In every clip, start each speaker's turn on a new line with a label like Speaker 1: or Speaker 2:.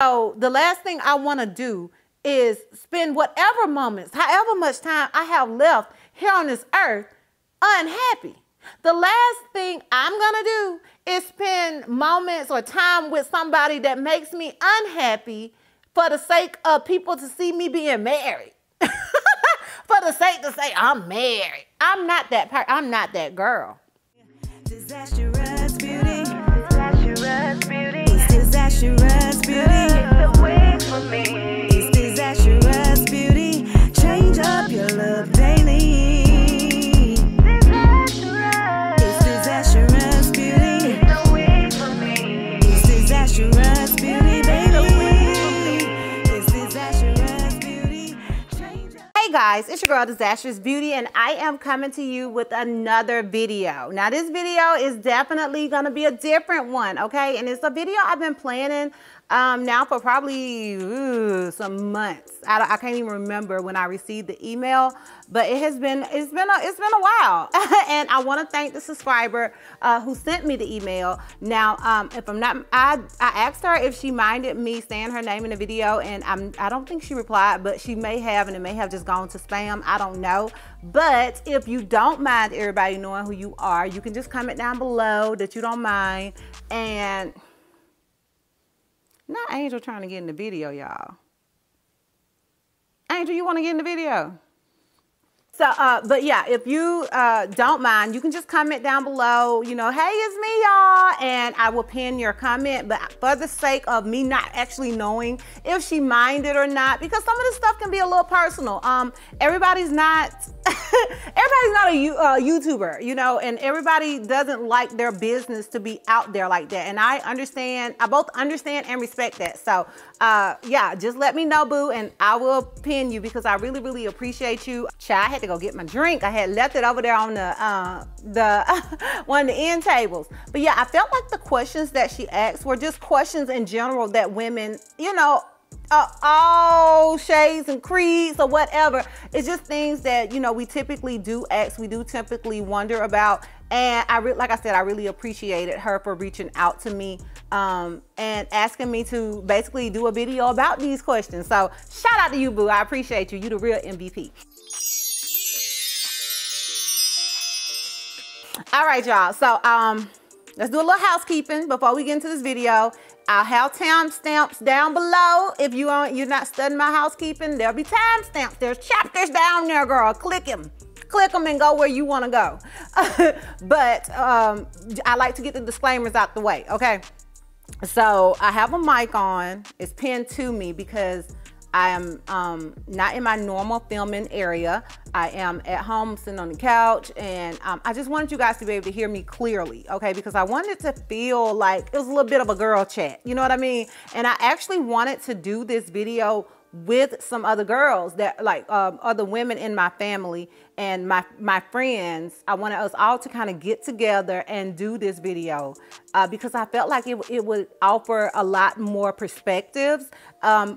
Speaker 1: So the last thing I want to do is spend whatever moments, however much time I have left here on this earth, unhappy. The last thing I'm going to do is spend moments or time with somebody that makes me unhappy for the sake of people to see me being married. For the sake to say I'm married. I'm not that person. I'm not that girl.
Speaker 2: Disastrous beauty. Disastrous beauty. It's disastrous beauty. The way for me. It's disastrous beauty. Change up your look daily. Disastrous. It's disastrous beauty. The way for me. It's disastrous beauty, baby. It's disastrous beauty. Change up.
Speaker 1: Hey guys, it's your girl Disastrous Beauty, and I am coming to you with another video. Now this video is definitely gonna be a different one, okay? And it's a video I've been planning now for probably some months. I can't even remember when I received the email, but it's been a while. And I want to thank the subscriber who sent me the email. Now, if I'm not, I asked her if she minded me saying her name in the video, and I don't think she replied, but she may have, and it may have just gone to spam. I don't know. But if you don't mind everybody knowing who you are, you can just comment down below that you don't mind. And not Angel trying to get in the video, y'all. Angel, you want to get in the video? So, but yeah, if you don't mind, you can just comment down below, you know, hey, it's me, y'all, and I will pin your comment. But for the sake of me not actually knowing if she minded or not, because some of this stuff can be a little personal. Everybody's not a YouTuber, you know, and everybody doesn't like their business to be out there like that. And I both understand and respect that. So, yeah, just let me know, boo, and I will pin you because I really, really appreciate you. Child, I had to go get my drink. I had left it over there on one of the end tables. But yeah, I felt like the questions that she asked were just questions in general that women, you know, all shades and creeds or whatever. It's just things that, you know, we typically do ask, we do typically wonder about. And like I said, I really appreciated her for reaching out to me and asking me to basically do a video about these questions. So shout out to you, boo. I appreciate you. You the real MVP. All right, y'all. So let's do a little housekeeping before we get into this video. I'll have timestamps down below. If you're not studying my housekeeping, there'll be timestamps. There's chapters down there, girl. Click them. Click them and go where you want to go. But I like to get the disclaimers out the way, okay? So I have a mic on. It's pinned to me because I am not in my normal filming area. I am at home sitting on the couch, and I just wanted you guys to be able to hear me clearly, okay? Because I wanted to feel like it was a little bit of a girl chat, you know what I mean? And I actually wanted to do this video with some other girls that like other women in my family and my friends. I wanted us all to kind of get together and do this video because I felt like it would offer a lot more perspectives,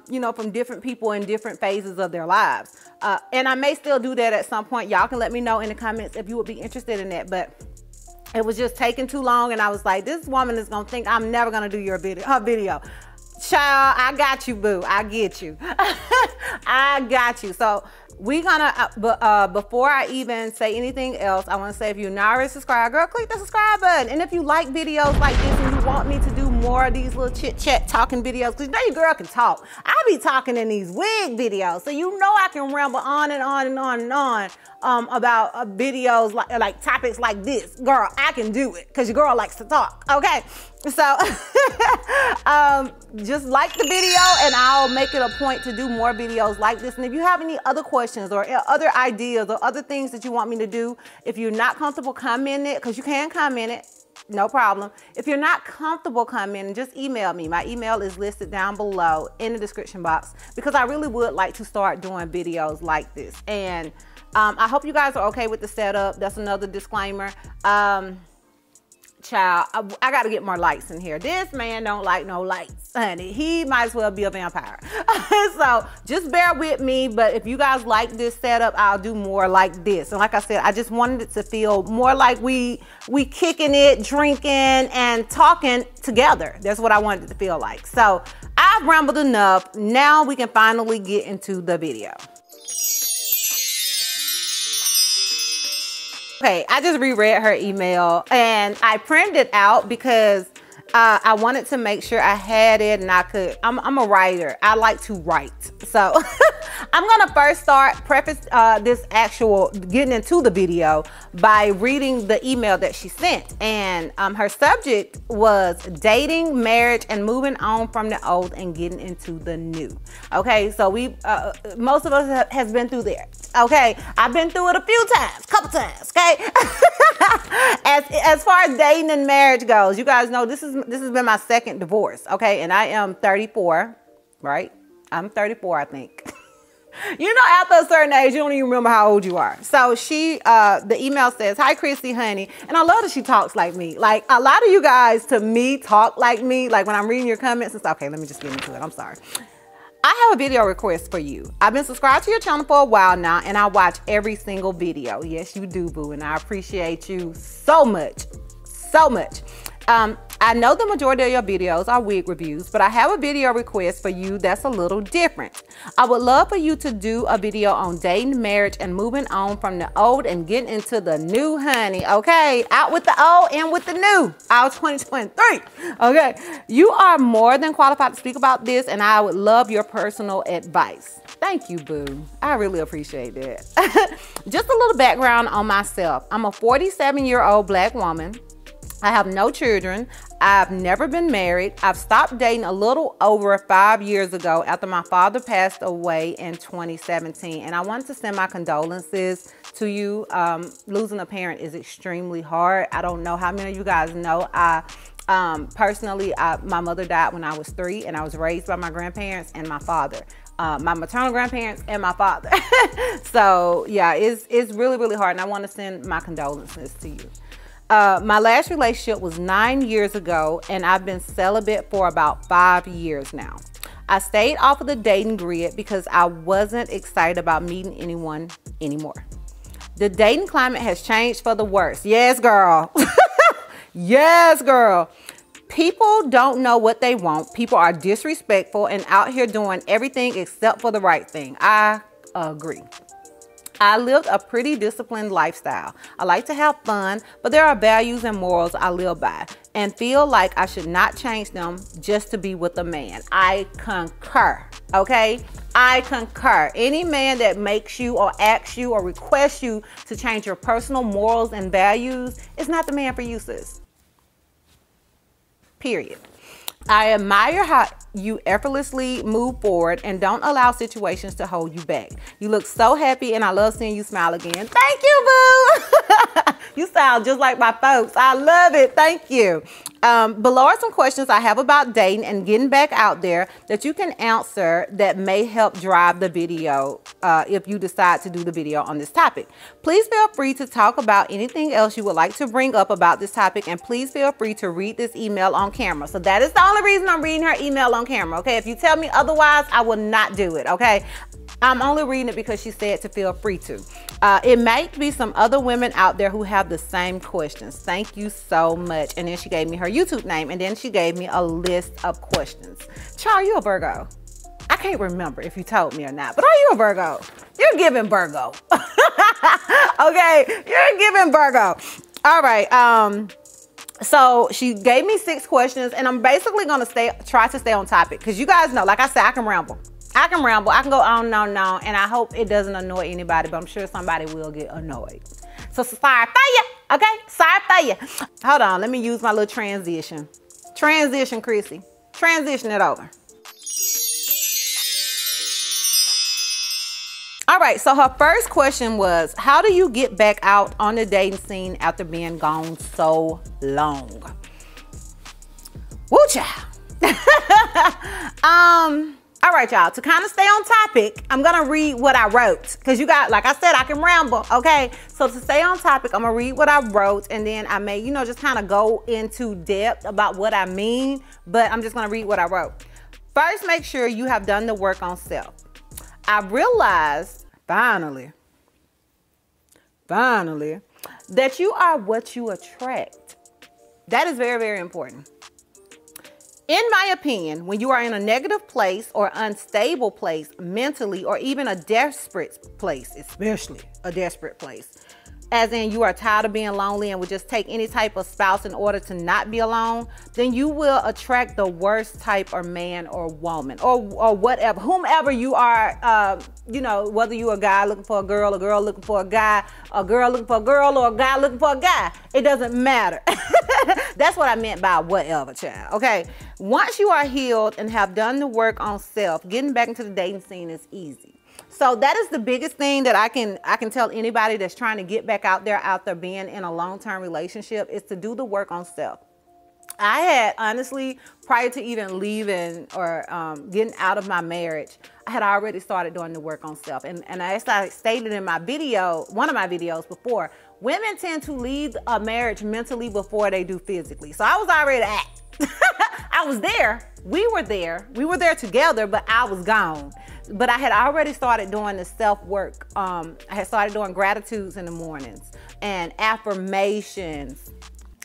Speaker 1: you know, from different people in different phases of their lives. And I may still do that at some point. Y'all can let me know in the comments if you would be interested in that. But it was just taking too long, and I was like, this woman is gonna think I'm never gonna do her video. Child, I got you, boo. I get you. I got you. So we're gonna, before I even say anything else, I want to say, if you're not already subscribed, girl, click the subscribe button. And if you like videos like this and you want me to do more of these little chit-chat talking videos, because you know your girl can talk. I be talking in these wig videos, so you know I can ramble on and on and on and on about videos like topics like this. Girl, I can do it because your girl likes to talk, okay? So just like the video, and I'll make it a point to do more videos like this. And if you have any other questions or other ideas or other things that you want me to do, if you're not comfortable, comment it, because you can comment it, no problem. If you're not comfortable commenting, just email me. My email is listed down below in the description box, because I really would like to start doing videos like this. And I hope you guys are okay with the setup. That's another disclaimer. child, I got to get more lights in here. This man don't like no lights, honey. He might as well be a vampire. So just bear with me. But if you guys like this setup, I'll do more like this. And like I said, I just wanted it to feel more like we kicking it, drinking, and talking together. That's what I wanted it to feel like. So I've rambled enough. Now we can finally get into the video. Okay, I just reread her email and I printed it out because I wanted to make sure I had it and I could. I'm a writer. I like to write. So I'm gonna first preface this actual getting into the video by reading the email that she sent. And her subject was dating, marriage, and moving on from the old and getting into the new. Okay, so we most of us has been through there. Okay, I've been through it a few times, couple times. Okay, as far as dating and marriage goes, you guys know this has been my second divorce. Okay, and I am 34, right? I'm 34, I think. You know, after a certain age, you don't even remember how old you are. So the email says, "Hi, Chrissy, honey." And I love that she talks like me. Like, a lot of you guys, to me, talk like me. Like, when I'm reading your comments and stuff. Okay, let me just get into it. I'm sorry. I have a video request for you. I've been subscribed to your channel for a while now, and I watch every single video. Yes, you do, boo, and I appreciate you so much. So much. I know the majority of your videos are wig reviews, but I have a video request for you that's a little different. I would love for you to do a video on dating, marriage, and moving on from the old and getting into the new, honey. Okay, out with the old and with the new. Out 2023. Okay, you are more than qualified to speak about this, and I would love your personal advice. Thank you, boo. I really appreciate that. Just a little background on myself. I'm a 47-year-old black woman. I have no children. I've never been married. I've stopped dating a little over 5 years ago after my father passed away in 2017. And I wanted to send my condolences to you. Losing a parent is extremely hard. I don't know how many of you guys know. Personally, my mother died when I was 3, and I was raised by my grandparents and my father. My maternal grandparents and my father. So yeah, it's really, really hard. And I want to send my condolences to you. My last relationship was 9 years ago, and I've been celibate for about 5 years now. I stayed off of the dating grid because I wasn't excited about meeting anyone anymore. The dating climate has changed for the worse. Yes, girl. Yes, girl. People don't know what they want. People are disrespectful and out here doing everything except for the right thing. I agree. I lived a pretty disciplined lifestyle. I like to have fun, but there are values and morals I live by and feel like I should not change them just to be with a man. I concur, okay? I concur. Any man that makes you or asks you or requests you to change your personal morals and values is not the man for you, sis. Period. I admire how you effortlessly move forward and don't allow situations to hold you back. You look so happy, and I love seeing you smile again. Thank you, boo. You sound just like my folks. I love it. Thank you. Below are some questions I have about dating and getting back out there that you can answer that may help drive the video if you decide to do the video on this topic. Please feel free to talk about anything else you would like to bring up about this topic, and please feel free to read this email on camera. So that is the only reason I'm reading her email on camera, okay? If you tell me otherwise, I will not do it, okay? I'm only reading it because she said to feel free to. It might be some other women out there who have the same questions. Thank you so much. And then she gave me her YouTube name, and then she gave me a list of questions. Char, you a Virgo? I can't remember if you told me or not, but are you a Virgo? You're giving Virgo. Okay, you're giving Virgo. All right. So she gave me 6 questions, and I'm basically gonna try to stay on topic, because you guys know, like I said, I can ramble. I can go on and on and on, and I hope it doesn't annoy anybody, but I'm sure somebody will get annoyed. So sorry for you, okay? Sorry for you. Hold on, let me use my little transition. Transition, Chrissy. Transition it over. All right, so her first question was, how do you get back out on the dating scene after being gone so long? Woo, child. All right, y'all, to kind of stay on topic, I'm gonna read what I wrote, because you got, like I said, I can ramble, okay? So to stay on topic, I'm gonna read what I wrote, and then I may, you know, just kind of go into depth about what I mean, but I'm just gonna read what I wrote. First, make sure you have done the work on self. I realized, finally, that you are what you attract. That is very, very important. In my opinion, when you are in a negative place or unstable place mentally, or even a desperate place, especially a desperate place, as in you are tired of being lonely and would just take any type of spouse in order to not be alone, then you will attract the worst type of man or woman, or whatever, whomever you are, you know, whether you're a guy looking for a girl looking for a guy, a girl looking for a girl, or a guy looking for a guy. It doesn't matter. That's what I meant by whatever, child. Okay. Once you are healed and have done the work on self, getting back into the dating scene is easy. So that is the biggest thing that I can tell anybody that's trying to get back out there being in a long-term relationship, is to do the work on self. I had, honestly, prior to even leaving or getting out of my marriage, I had already started doing the work on self. And as I stated in my video, one of my videos before, women tend to leave a marriage mentally before they do physically. So I was already at I was there. We were there. We were there together, but I was gone. But I had already started doing the self-work. I had started doing gratitudes in the mornings and affirmations.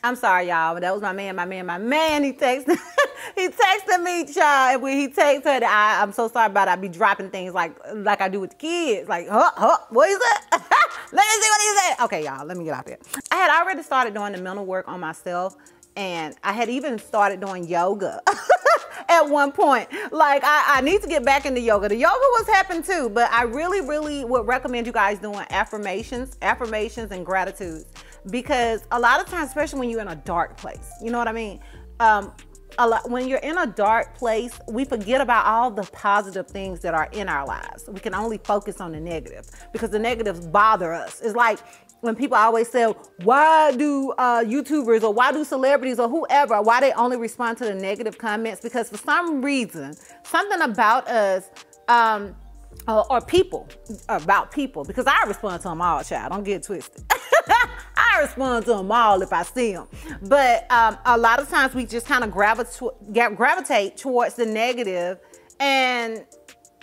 Speaker 1: I'm sorry, y'all, but that was my man. He texted, he texted me, child. And when he texted her, I'm so sorry about it. I be dropping things like I do with the kids. Like, what is that? Let me see what he said. Okay, y'all, let me get out there. I had already started doing the mental work on myself. And I had even started doing yoga at one point. Like, I need to get back into yoga. The yoga was happening too, but I really, really would recommend you guys doing affirmations and gratitudes. Because a lot of times, especially when you're in a dark place, you know what I mean? When you're in a dark place, we forget about all the positive things that are in our lives. We can only focus on the negative because the negatives bother us. It's like when people always say, why do YouTubers or why do celebrities or whoever, why they only respond to the negative comments? Because for some reason, something about us, or people, about people, because I respond to them all, child. Don't get twisted. I respond to them all if I see them. But a lot of times we just kind of gravitate towards the negative, and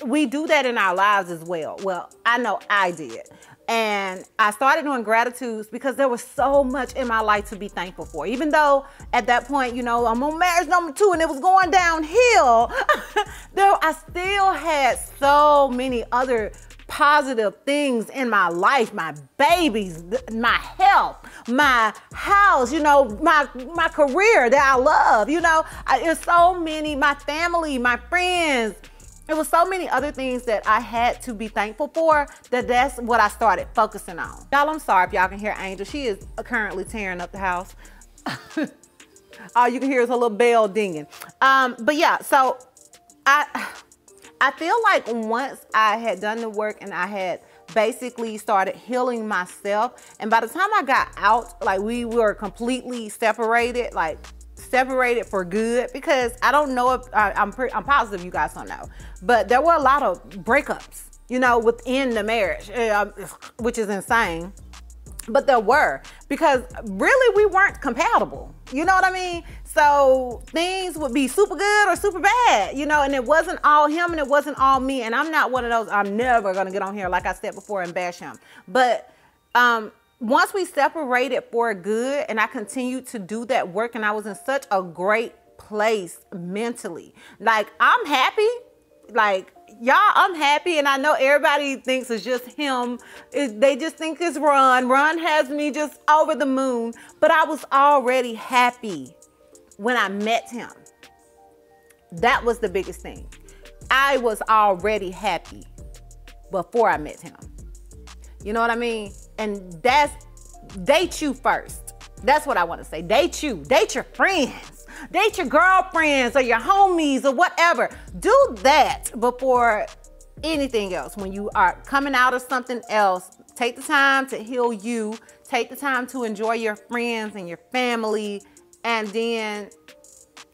Speaker 1: we do that in our lives as well. Well, I know I did. And I started doing gratitudes because there was so much in my life to be thankful for. Even though at that point, you know, I'm on marriage number 2 and it was going downhill, I still had so many other positive things in my life. My babies, my health, my house, you know, my career that I love, you know. It's so many, my family, my friends. It was so many other things that I had to be thankful for that's what I started focusing on. Y'all, I'm sorry if y'all can hear Angel. She is currently tearing up the house. All you can hear is her little bell dinging. But yeah, so I feel like once I had done the work and I had basically started healing myself, and by the time I got out, like we were completely separated, like separated for good, because I don't know if I'm positive you guys don't know, but there were a lot of breakups, you know, within the marriage, which is insane. But there were, because really we weren't compatible, you know what I mean? So things would be super good or super bad, you know, and it wasn't all him and it wasn't all me. And I'm not one of those, I'm never gonna get on here, like I said before, and bash him. But once we separated for good, and I continued to do that work, and I was in such a great place mentally. Like, I'm happy. Like, y'all, I'm happy, and I know everybody thinks it's just him. They just think it's Ron. Ron has me just over the moon. But I was already happy when I met him. That was the biggest thing. I was already happy before I met him. You know what I mean? And date you first. That's what I want to say. Date you. Date your friends. Date your girlfriends or your homies or whatever. Do that before anything else. When you are coming out of something else, take the time to heal you. Take the time to enjoy your friends and your family. And then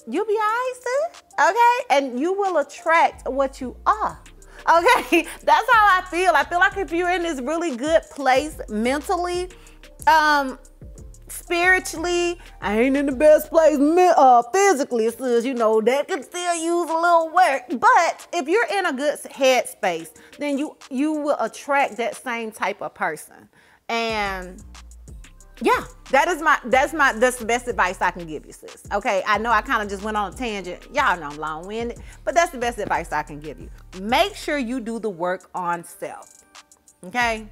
Speaker 1: you'll be all right, sis. Okay? And you will attract what you are. Okay? That's how I feel. I feel like if you're in this really good place mentally, spiritually, I ain't in the best place physically, sis, you know, that could still use a little work. But if you're in a good headspace, then you will attract that same type of person. And yeah, that's the best advice I can give you, sis. Okay, I know I kind of just went on a tangent. Y'all know I'm long-winded, but that's the best advice I can give you. Make sure you do the work on self. Okay?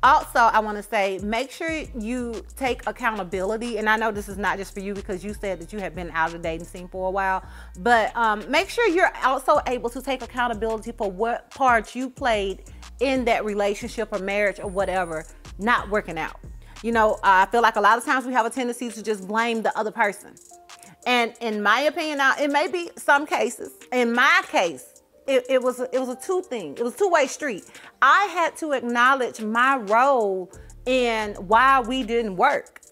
Speaker 1: Also, I want to say, make sure you take accountability. And I know this is not just for you because you said that you have been out of the dating scene for a while. But make sure you're also able to take accountability for what part you played in that relationship or marriage or whatever not working out. You know, I feel like a lot of times we have a tendency to just blame the other person. And in my opinion, now, it may be some cases. In my case, it was a two-thing. It was a two-way street. I had to acknowledge my role in why we didn't work.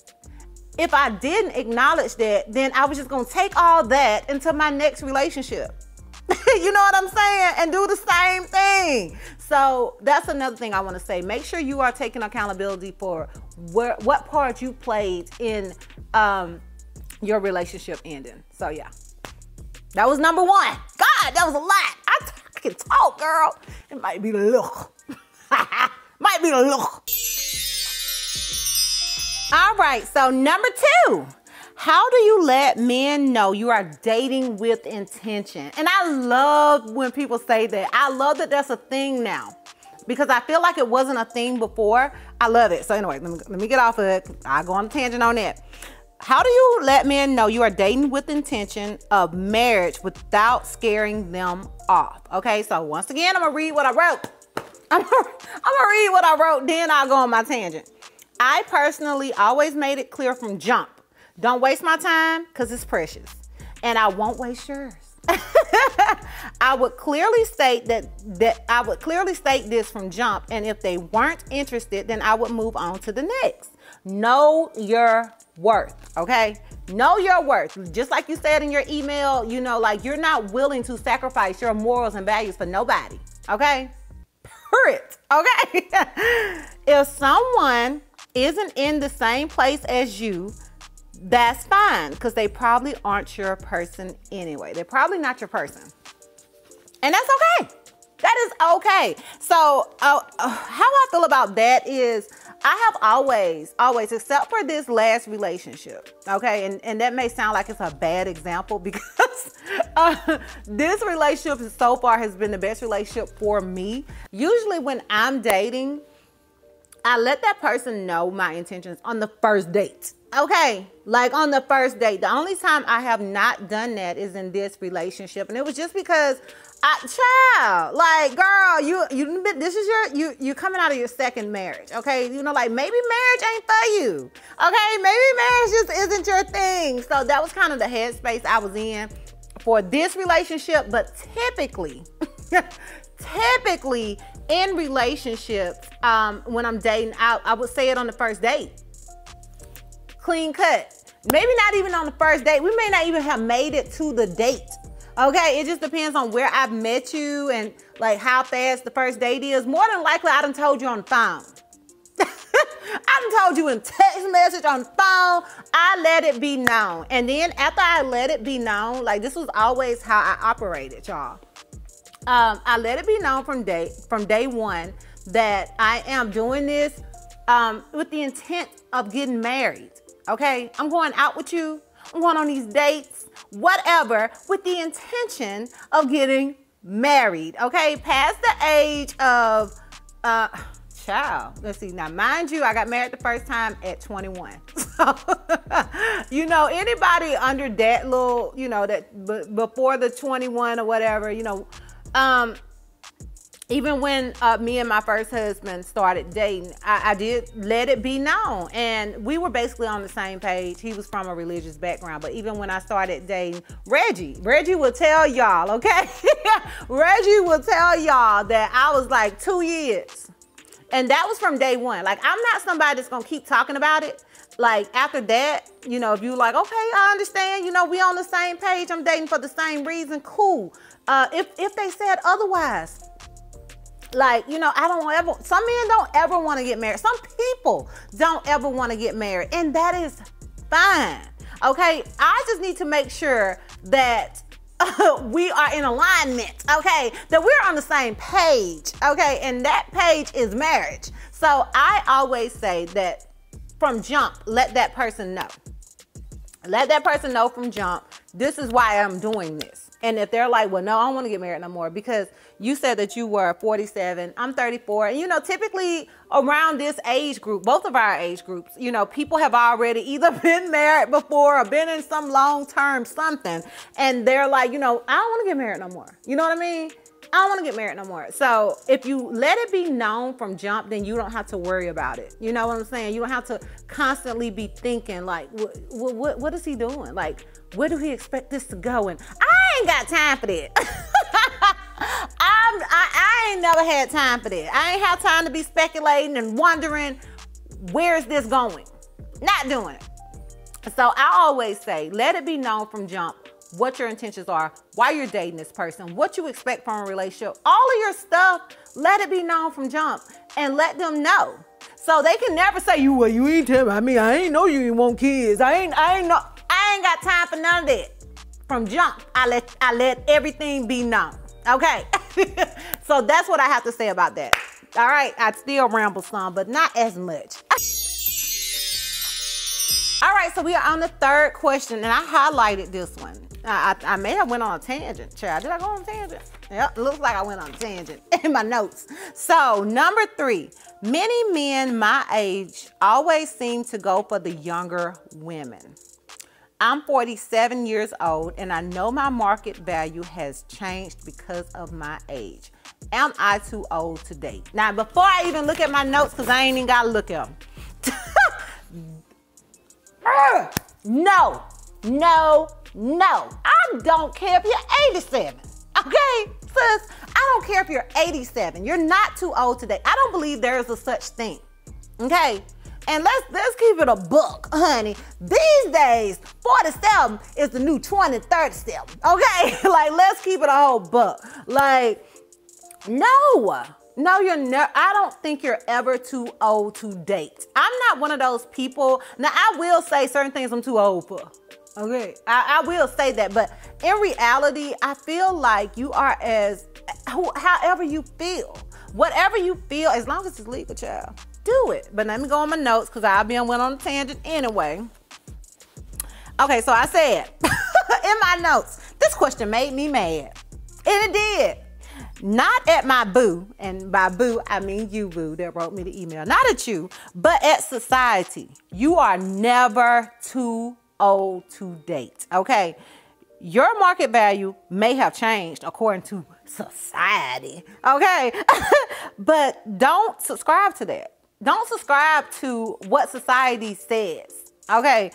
Speaker 1: If I didn't acknowledge that, then I was just going to take all that into my next relationship. You know what I'm saying? And do the same thing. So that's another thing I want to say. Make sure you are taking accountability for what part you played in your relationship ending. So yeah. That was number one. God, that was a lot. I can talk, girl. It might be the look. Might be the look. All right, so number two. How do you let men know you are dating with intention? And I love when people say that. I love that that's a thing now because I feel like it wasn't a thing before. I love it. So anyway, let me get off of it. I'll go on a tangent on that. How do you let men know you are dating with intention of marriage without scaring them off? Okay, so once again, I'm gonna read what I wrote. I'm gonna read what I wrote, then I'll go on my tangent. I personally always made it clear from jump. Don't waste my time because it's precious. And I won't waste yours. I would clearly state this from jump, and if they weren't interested, then I would move on to the next. Know your worth, okay? Know your worth. Just like you said in your email, you know, like you're not willing to sacrifice your morals and values for nobody, okay? Period, okay? If someone isn't in the same place as you, that's fine, because they probably aren't your person anyway. They're probably not your person. And that's okay. That is okay. So how I feel about that is I have always, except for this last relationship, okay, and that may sound like it's a bad example because this relationship so far has been the best relationship for me. Usually when I'm dating, I let that person know my intentions on the first date. Okay, like on the first date. The only time I have not done that is in this relationship, and it was just because like, girl, you're coming out of your second marriage, okay? You know, like maybe marriage ain't for you, okay? Maybe marriage just isn't your thing. So that was kind of the headspace I was in for this relationship. But typically in relationships, when I'm dating out, I would say it on the first date. Clean cut. Maybe not even on the first date. We may not even have made it to the date. Okay, it just depends on where I've met you and like how fast the first date is. More than likely, I done told you on the phone. I done told you in text message, on the phone. I let it be known. And then after I let it be known, like this was always how I operated, y'all. I let it be known from day one that I am doing this with the intent of getting married. Okay, I'm going out with you. I'm going on these dates, whatever, with the intention of getting married. Okay, past the age of, child. Let's see. Now, mind you, I got married the first time at 21. So, you know, anybody under that little, you know, that before the 21 or whatever, you know, even when me and my first husband started dating, I did let it be known. And we were basically on the same page. He was from a religious background. But even when I started dating Reggie will tell y'all, okay? Reggie will tell y'all that I was like 2 years. And that was from day one. Like, I'm not somebody that's going to keep talking about it. Like after that, you know, if you like, okay, I understand, you know, we on the same page, I'm dating for the same reason, cool. If they said otherwise, like, you know, some men don't ever want to get married. Some people don't ever want to get married, and that is fine. Okay, I just need to make sure that we are in alignment, okay, that we're on the same page, okay, and that page is marriage. So I always say that from jump, let that person know. Let that person know from jump, this is why I'm doing this. And if they're like, well, no, I don't want to get married no more, because you said that you were 47, I'm 34. And, you know, typically around this age group, both of our age groups, you know, people have already either been married before or been in some long-term something. And they're like, you know, I don't want to get married no more. You know what I mean? I don't want to get married no more. So if you let it be known from jump, then you don't have to worry about it. You know what I'm saying? You don't have to constantly be thinking like, what is he doing? Like, where do he expect this to go? And I ain't got time for that. I ain't never had time for that. I ain't have time to be speculating and wondering, where is this going? Not doing it. So I always say, let it be known from jump what your intentions are, why you're dating this person, what you expect from a relationship, all of your stuff, let it be known from jump and let them know. So they can never say, well, you ain't tell me. I mean, I ain't know you ain't want kids. I ain't got time for none of that. From jump, I let everything be known. Okay. So that's what I have to say about that. All right. I still ramble some, but not as much. All right, so we are on the third question, and I highlighted this one. I may have went on a tangent, child. Did I go on a tangent? Yep, it looks like I went on a tangent in my notes. So number 3, many men my age always seem to go for the younger women. I'm 47 years old, and I know my market value has changed because of my age. Am I too old to date? Now, before I even look at my notes, because I ain't even got to look at them. No. I don't care if you're 87. Okay, sis, I don't care if you're 87. You're not too old today. I don't believe there is a such thing. Okay, and let's keep it a buck, honey. These days, 47 is the new 20, 37. Okay, like let's keep it a whole buck. Like, no, you're never. I don't think you're ever too old to date. I'm not one of those people. Now, I will say certain things I'm too old for. Okay, I will say that. But in reality, I feel like you are however you feel. Whatever you feel, as long as it's legal, child, do it. But let me go on my notes because went on a tangent anyway. Okay, so I said in my notes, this question made me mad. And it did. Not at my boo, and by boo, I mean you, boo, that wrote me the email. Not at you, but at society. You are never too old to date, okay? Your market value may have changed according to society, okay? But don't subscribe to that. Don't subscribe to what society says, okay?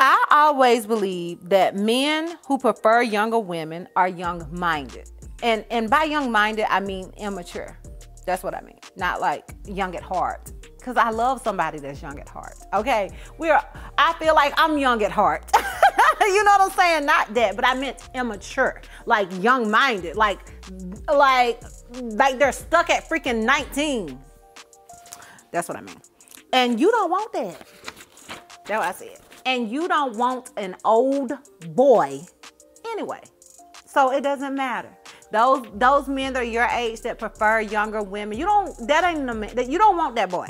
Speaker 1: I always believe that men who prefer younger women are young-minded. And by young-minded, I mean immature. That's what I mean. Not like young at heart. Because I love somebody that's young at heart. Okay? I feel like I'm young at heart. You know what I'm saying? Not that, but I meant immature. Like young-minded. Like they're stuck at freaking 19. That's what I mean. And you don't want that. That's what I said. And you don't want an old boy anyway. So it doesn't matter. Those men that are your age that prefer younger women, you don't want that boy.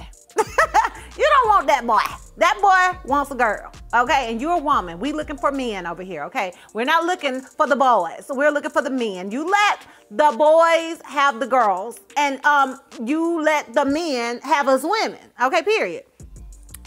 Speaker 1: You don't want that boy. That boy wants a girl, okay? And you're a woman. We looking for men over here, okay? We're not looking for the boys. We're looking for the men. You let the boys have the girls, and you let the men have us women, okay, period.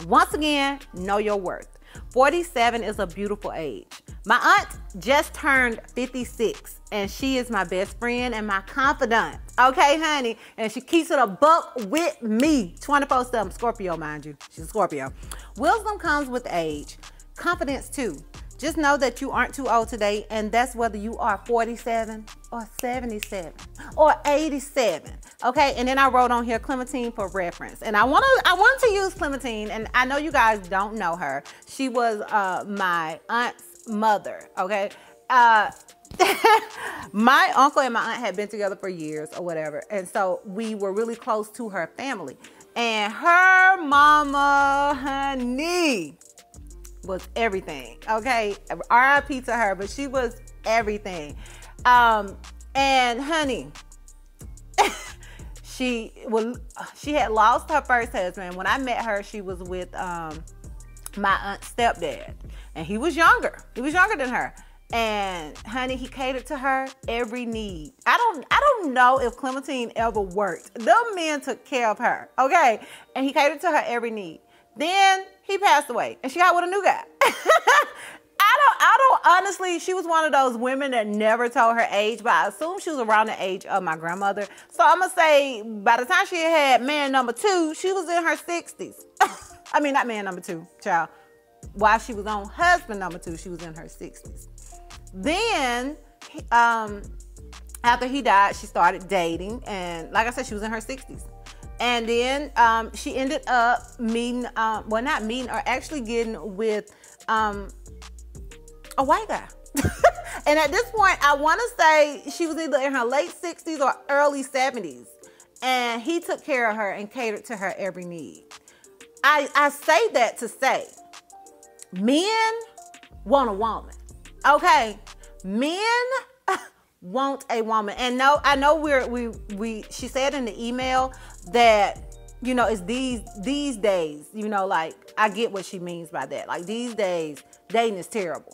Speaker 1: Once again, know your worth. 47 is a beautiful age. My aunt just turned 56, and she is my best friend and my confidant. Okay, honey? And she keeps it a buck with me 24/7. Scorpio, mind you. She's a Scorpio. Wisdom comes with age. Confidence, too. just know that you aren't too old to date, and that's whether you are 47 or 77 or 87. Okay, and then I wrote on here Clementine for reference, and I wanted to use Clementine, and I know you guys don't know her. She was my aunt's mother. Okay. My uncle and my aunt had been together for years or whatever, and so we were really close to her family. And her mama, honey, was everything. Okay, R.I.P. to her, but she was everything. And honey, she had lost her first husband. When I met her, she was with my aunt's stepdad, and he was younger. He was younger than her. And honey, he catered to her every need. I don't know if Clementine ever worked. Them men took care of her, okay? And he catered to her every need. Then he passed away, and she got with a new guy. I don't honestly, she was one of those women that never told her age, but I assume she was around the age of my grandmother. So I'm gonna say by the time she had man number 2, she was in her 60s. I mean, not man number 2, child. While she was on husband number 2, she was in her 60s. Then, after he died, she started dating, and like I said, she was in her 60s. And then she ended up meeting, well, not meeting, or actually getting with a white guy. And at this point, I want to say she was either in her late 60s or early 70s. And he took care of her and catered to her every need. I say that to say, men want a woman. Okay, men want a woman, and no, I know she said in the email that, you know, it's these days, you know, like I get what she means by that. Like these days, dating is terrible.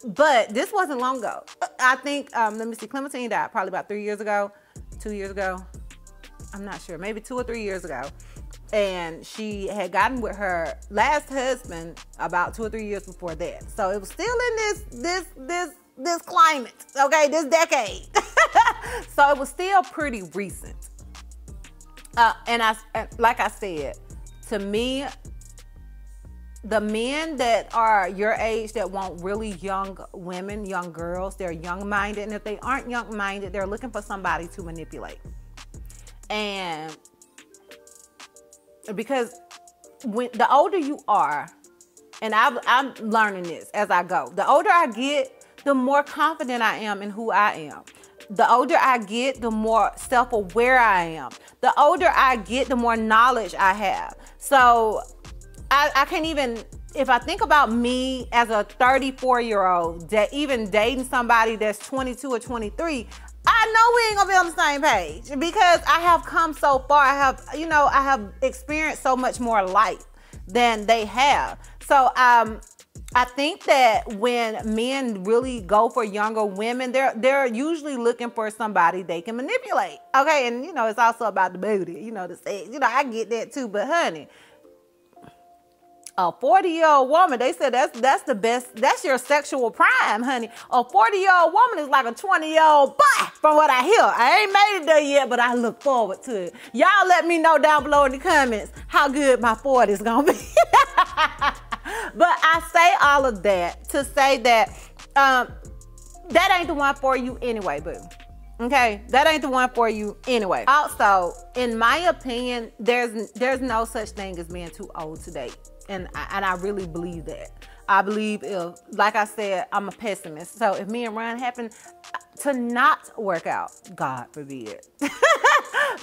Speaker 1: But this wasn't long ago. I think let me see, Clementine died probably about 3 years ago, 2 years ago. I'm not sure, maybe 2 or 3 years ago. And she had gotten with her last husband about 2 or 3 years before that. So it was still in this climate, okay, this decade. So it was still pretty recent. And like I said, to me, the men that are your age that want really young women, young girls, they're young-minded. And if they aren't young-minded, they're looking for somebody to manipulate. And because when the older you are, and I'm learning this as I go, the older I get, the more confident I am in who I am. The older I get, the more self-aware I am. The older I get, the more knowledge I have. So I can't even, if I think about me as a 34-year-old, even dating somebody that's 22 or 23, I know we ain't gonna be on the same page because I have come so far. I have experienced so much more life than they have. So I think that when men really go for younger women, they're usually looking for somebody they can manipulate. Okay, and you know, it's also about the booty, you know, the sex. You know, I get that too, but honey, a 40-year-old woman, they said that's the best, that's your sexual prime, honey. A 40-year-old woman is like a 20-year-old boy, from what I hear. I ain't made it there yet, but I look forward to it. Y'all let me know down below in the comments how good my 40 is gonna be. But I say all of that to say that that ain't the one for you anyway, boo. Okay, that ain't the one for you anyway. Also, in my opinion, there's no such thing as being too old to date. And I really believe that. I believe if, like I said, I'm a pessimist. So if me and Ron happen to not work out, God forbid.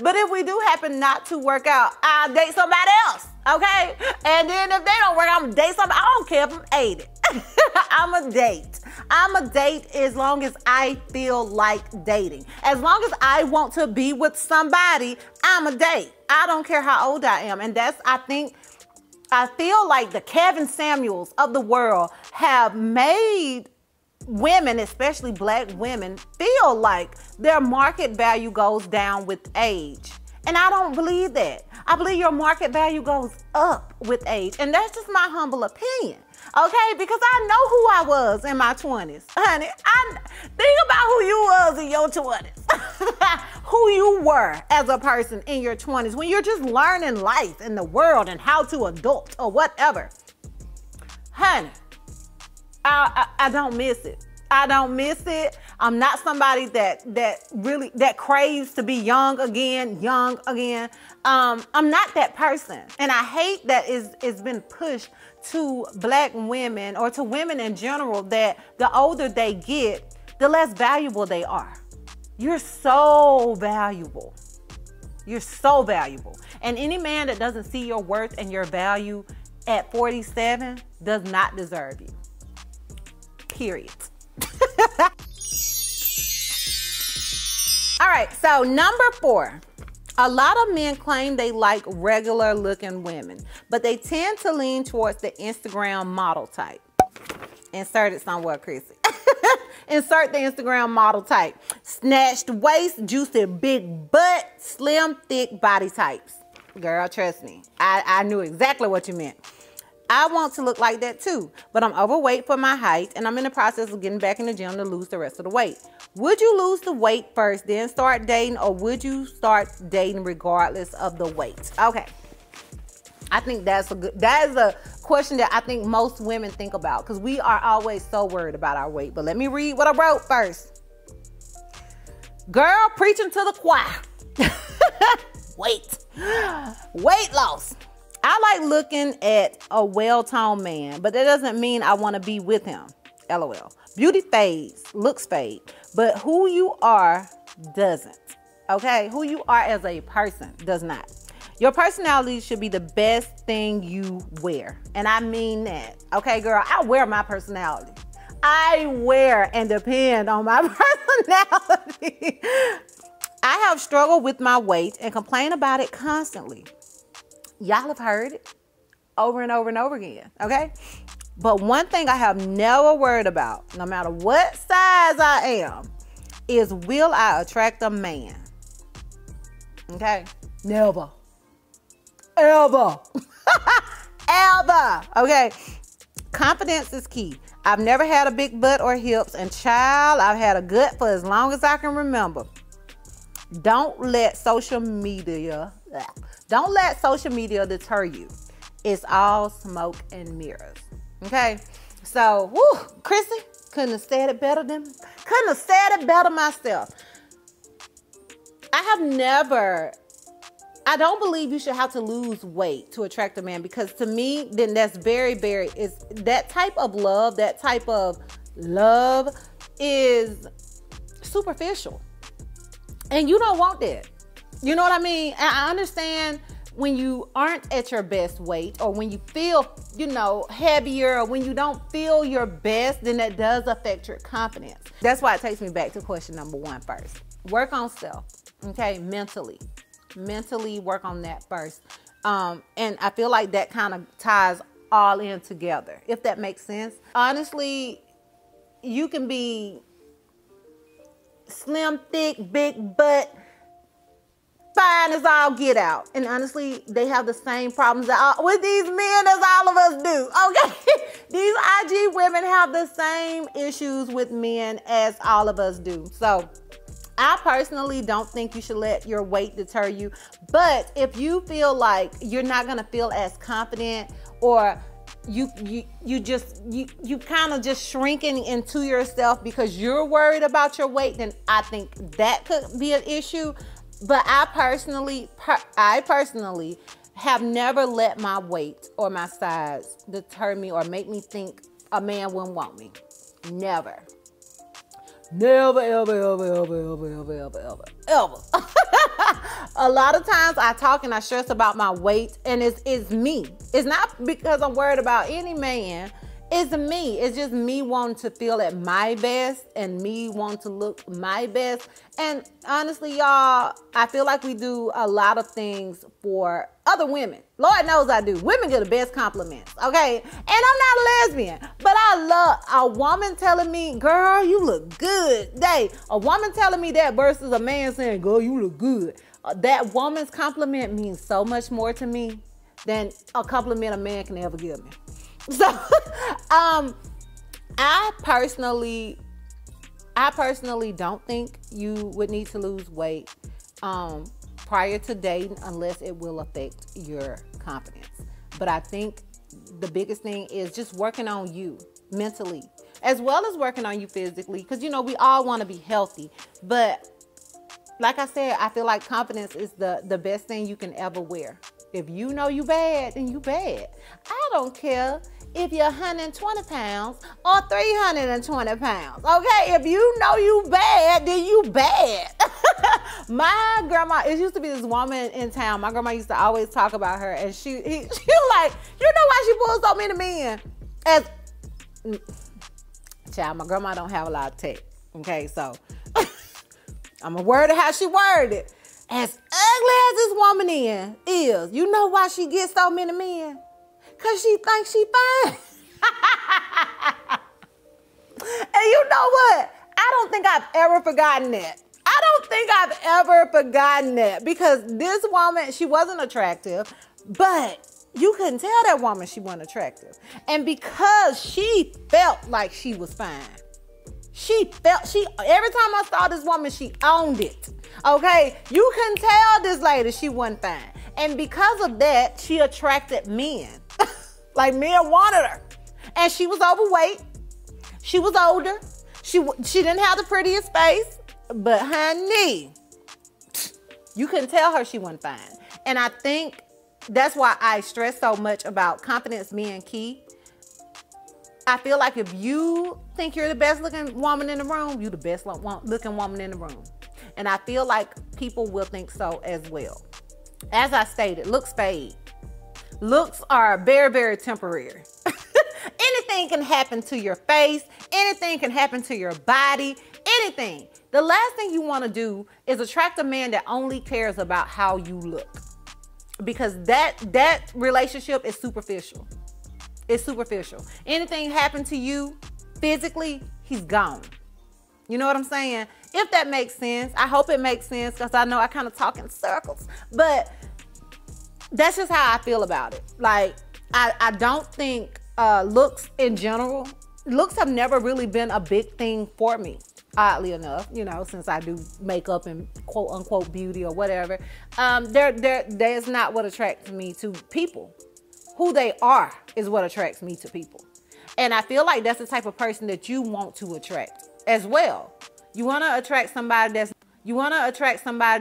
Speaker 1: But if we do happen not to work out, I'll date somebody else, okay? And then if they don't work out, I'm gonna date somebody. I don't care if I'm 80. I'm a date as long as I feel like dating. As long as I want to be with somebody, I'm a date. I don't care how old I am. And that's, I feel like the Kevin Samuels of the world have made women, especially black women, feel like their market value goes down with age. And I don't believe that. I believe your market value goes up with age. And that's just my humble opinion. Okay, because I know who I was in my 20s. Honey, think about who you was in your 20s. Who you were as a person in your 20s when you're just learning life and the world and how to adult or whatever. Honey, I don't miss it. I don't miss it. I'm not somebody that really craves to be young again. I'm not that person. And I hate that it's been pushed to black women or to women in general that the older they get, the less valuable they are. You're so valuable. You're so valuable. And any man that doesn't see your worth and your value at 47 does not deserve you. Period. All right, so number 4. A lot of men claim they like regular looking women, but they tend to lean towards the Instagram model type. Insert it somewhere, Chrissy. Insert the Instagram model type. Snatched waist, juicy big butt, slim, thick body types. Girl, trust me. I knew exactly what you meant. I want to look like that too, but I'm overweight for my height and I'm in the process of getting back in the gym to lose the rest of the weight. Would you lose the weight first, then start dating, or would you start dating regardless of the weight? Okay. I think that is a question that I think most women think about because we are always so worried about our weight. But let me read what I wrote first. Girl, preaching to the choir. Weight loss. I like looking at a well-toned man, but that doesn't mean I want to be with him. LOL. Beauty fades, looks fade, but who you are doesn't. Okay? Who you are as a person does not. Your personality should be the best thing you wear. And I mean that. Okay, girl, I wear my personality. I wear and depend on my personality. I have struggled with my weight and complain about it constantly. Y'all have heard it over and over and over again, okay? But one thing I have never worried about, no matter what size I am, is will I attract a man? Okay? Never. Ever. Ever. Okay? Confidence is key. I've never had a big butt or hips, and child, I've had a gut for as long as I can remember. Don't let social media deter you. It's all smoke and mirrors. Okay? So, whoo, Chrissy, couldn't have said it better myself. I don't believe you should have to lose weight to attract a man, because to me, then that's very, that type of love is superficial. And you don't want that. You know what I mean? And I understand when you aren't at your best weight, or when you feel, heavier, or when you don't feel your best, then that does affect your confidence. That's why it takes me back to question number 1 first. Work on self, okay? Mentally work on that first. And I feel like that kind of ties all in together, if that makes sense. Honestly, you can be slim, thick, big butt, fine as all get out. And honestly, they have the same problems with these men as all of us do, okay? These IG women have the same issues with men as all of us do. So I personally don't think you should let your weight deter you. But if you feel like you're not going to feel as confident, or you kind of just shrinking into yourself because you're worried about your weight, then I think that could be an issue. But I personally have never let my weight or my size deter me or make me think a man wouldn't want me. Never. Never, ever. A lot of times I talk and I stress about my weight, and it's me. It's not because I'm worried about any man. It's me. It's just me wanting to feel at my best and me wanting to look my best. And honestly, y'all, I feel like we do a lot of things for other women. Lord knows I do. Women get the best compliments, okay? And I'm not a lesbian, but I love a woman telling me, girl, you look good. A woman telling me that versus a man saying, girl, you look good. That woman's compliment means so much more to me than a compliment a man can ever give me. So, I personally don't think you would need to lose weight prior to dating unless it will affect your confidence. But I think the biggest thing is just working on you mentally. as well as working on you physically, because you know we all want to be healthy. But like I said, I feel like confidence is the best thing you can ever wear. If you know you bad, then you bad. I don't care if you're 120 pounds or 320 pounds, okay? If you know you bad, then you bad. My grandma, it used to be this woman in town. My grandma used to always talk about her, and she was like, you know why she pulls so many men? Child, my grandma don't have a lot of tech, okay? So I'm gonna word it how she worded it. As ugly as this woman is, you know why she gets so many men? Because she thinks she fine. And you know what? I don't think I've ever forgotten that. I don't think I've ever forgotten that, because this woman, she wasn't attractive, but you couldn't tell that woman she wasn't attractive. And because she felt like she was fine, every time I saw this woman, she owned it. Okay, you couldn't tell this lady she wasn't fine. And because of that, she attracted men. Like, men wanted her. And she was overweight. She was older. She didn't have the prettiest face. But honey, you couldn't tell her she wasn't fine. And I think that's why I stress so much about confidence being key. I feel like if you think you're the best looking woman in the room, you're the best looking woman in the room. And I feel like people will think so as well. As I stated, looks fade. Looks are very, very temporary. Anything can happen to your face. Anything can happen to your body. Anything. The last thing you want to do is attract a man that only cares about how you look. Because that relationship is superficial. It's superficial. Anything happened to you physically, he's gone. You know what I'm saying? If that makes sense. I hope it makes sense, because I know I kind of talk in circles. But that's just how I feel about it. Like, I don't think looks in general, looks have never really been a big thing for me, oddly enough, you know, since I do makeup and quote unquote beauty or whatever. There's not what attracts me to people. Who they are is what attracts me to people. And I feel like that's the type of person that you want to attract as well. You want to attract somebody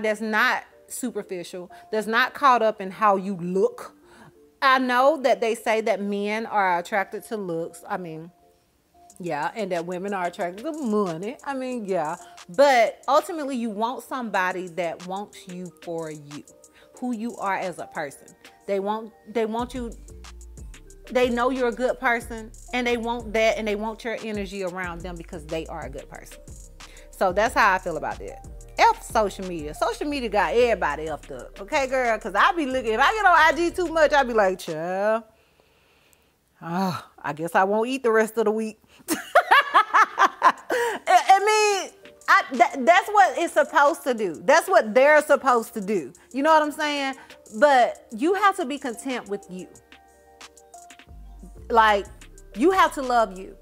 Speaker 1: that's not superficial, that's not caught up in how you look. I know that they say that men are attracted to looks. I mean, yeah, and that women are attracted to money. I mean, yeah. But ultimately, you want somebody that wants you for you, who you are as a person. They want you. They know you're a good person, and they want that, and they want your energy around them because they are a good person. So that's how I feel about that. F social media. Social media got everybody effed up. Okay, girl? Because I be looking, if I get on IG too much, I be like, child, I guess I won't eat the rest of the week. I mean, that's what it's supposed to do. That's what they're supposed to do. You know what I'm saying? But you have to be content with you. Like, you have to love you.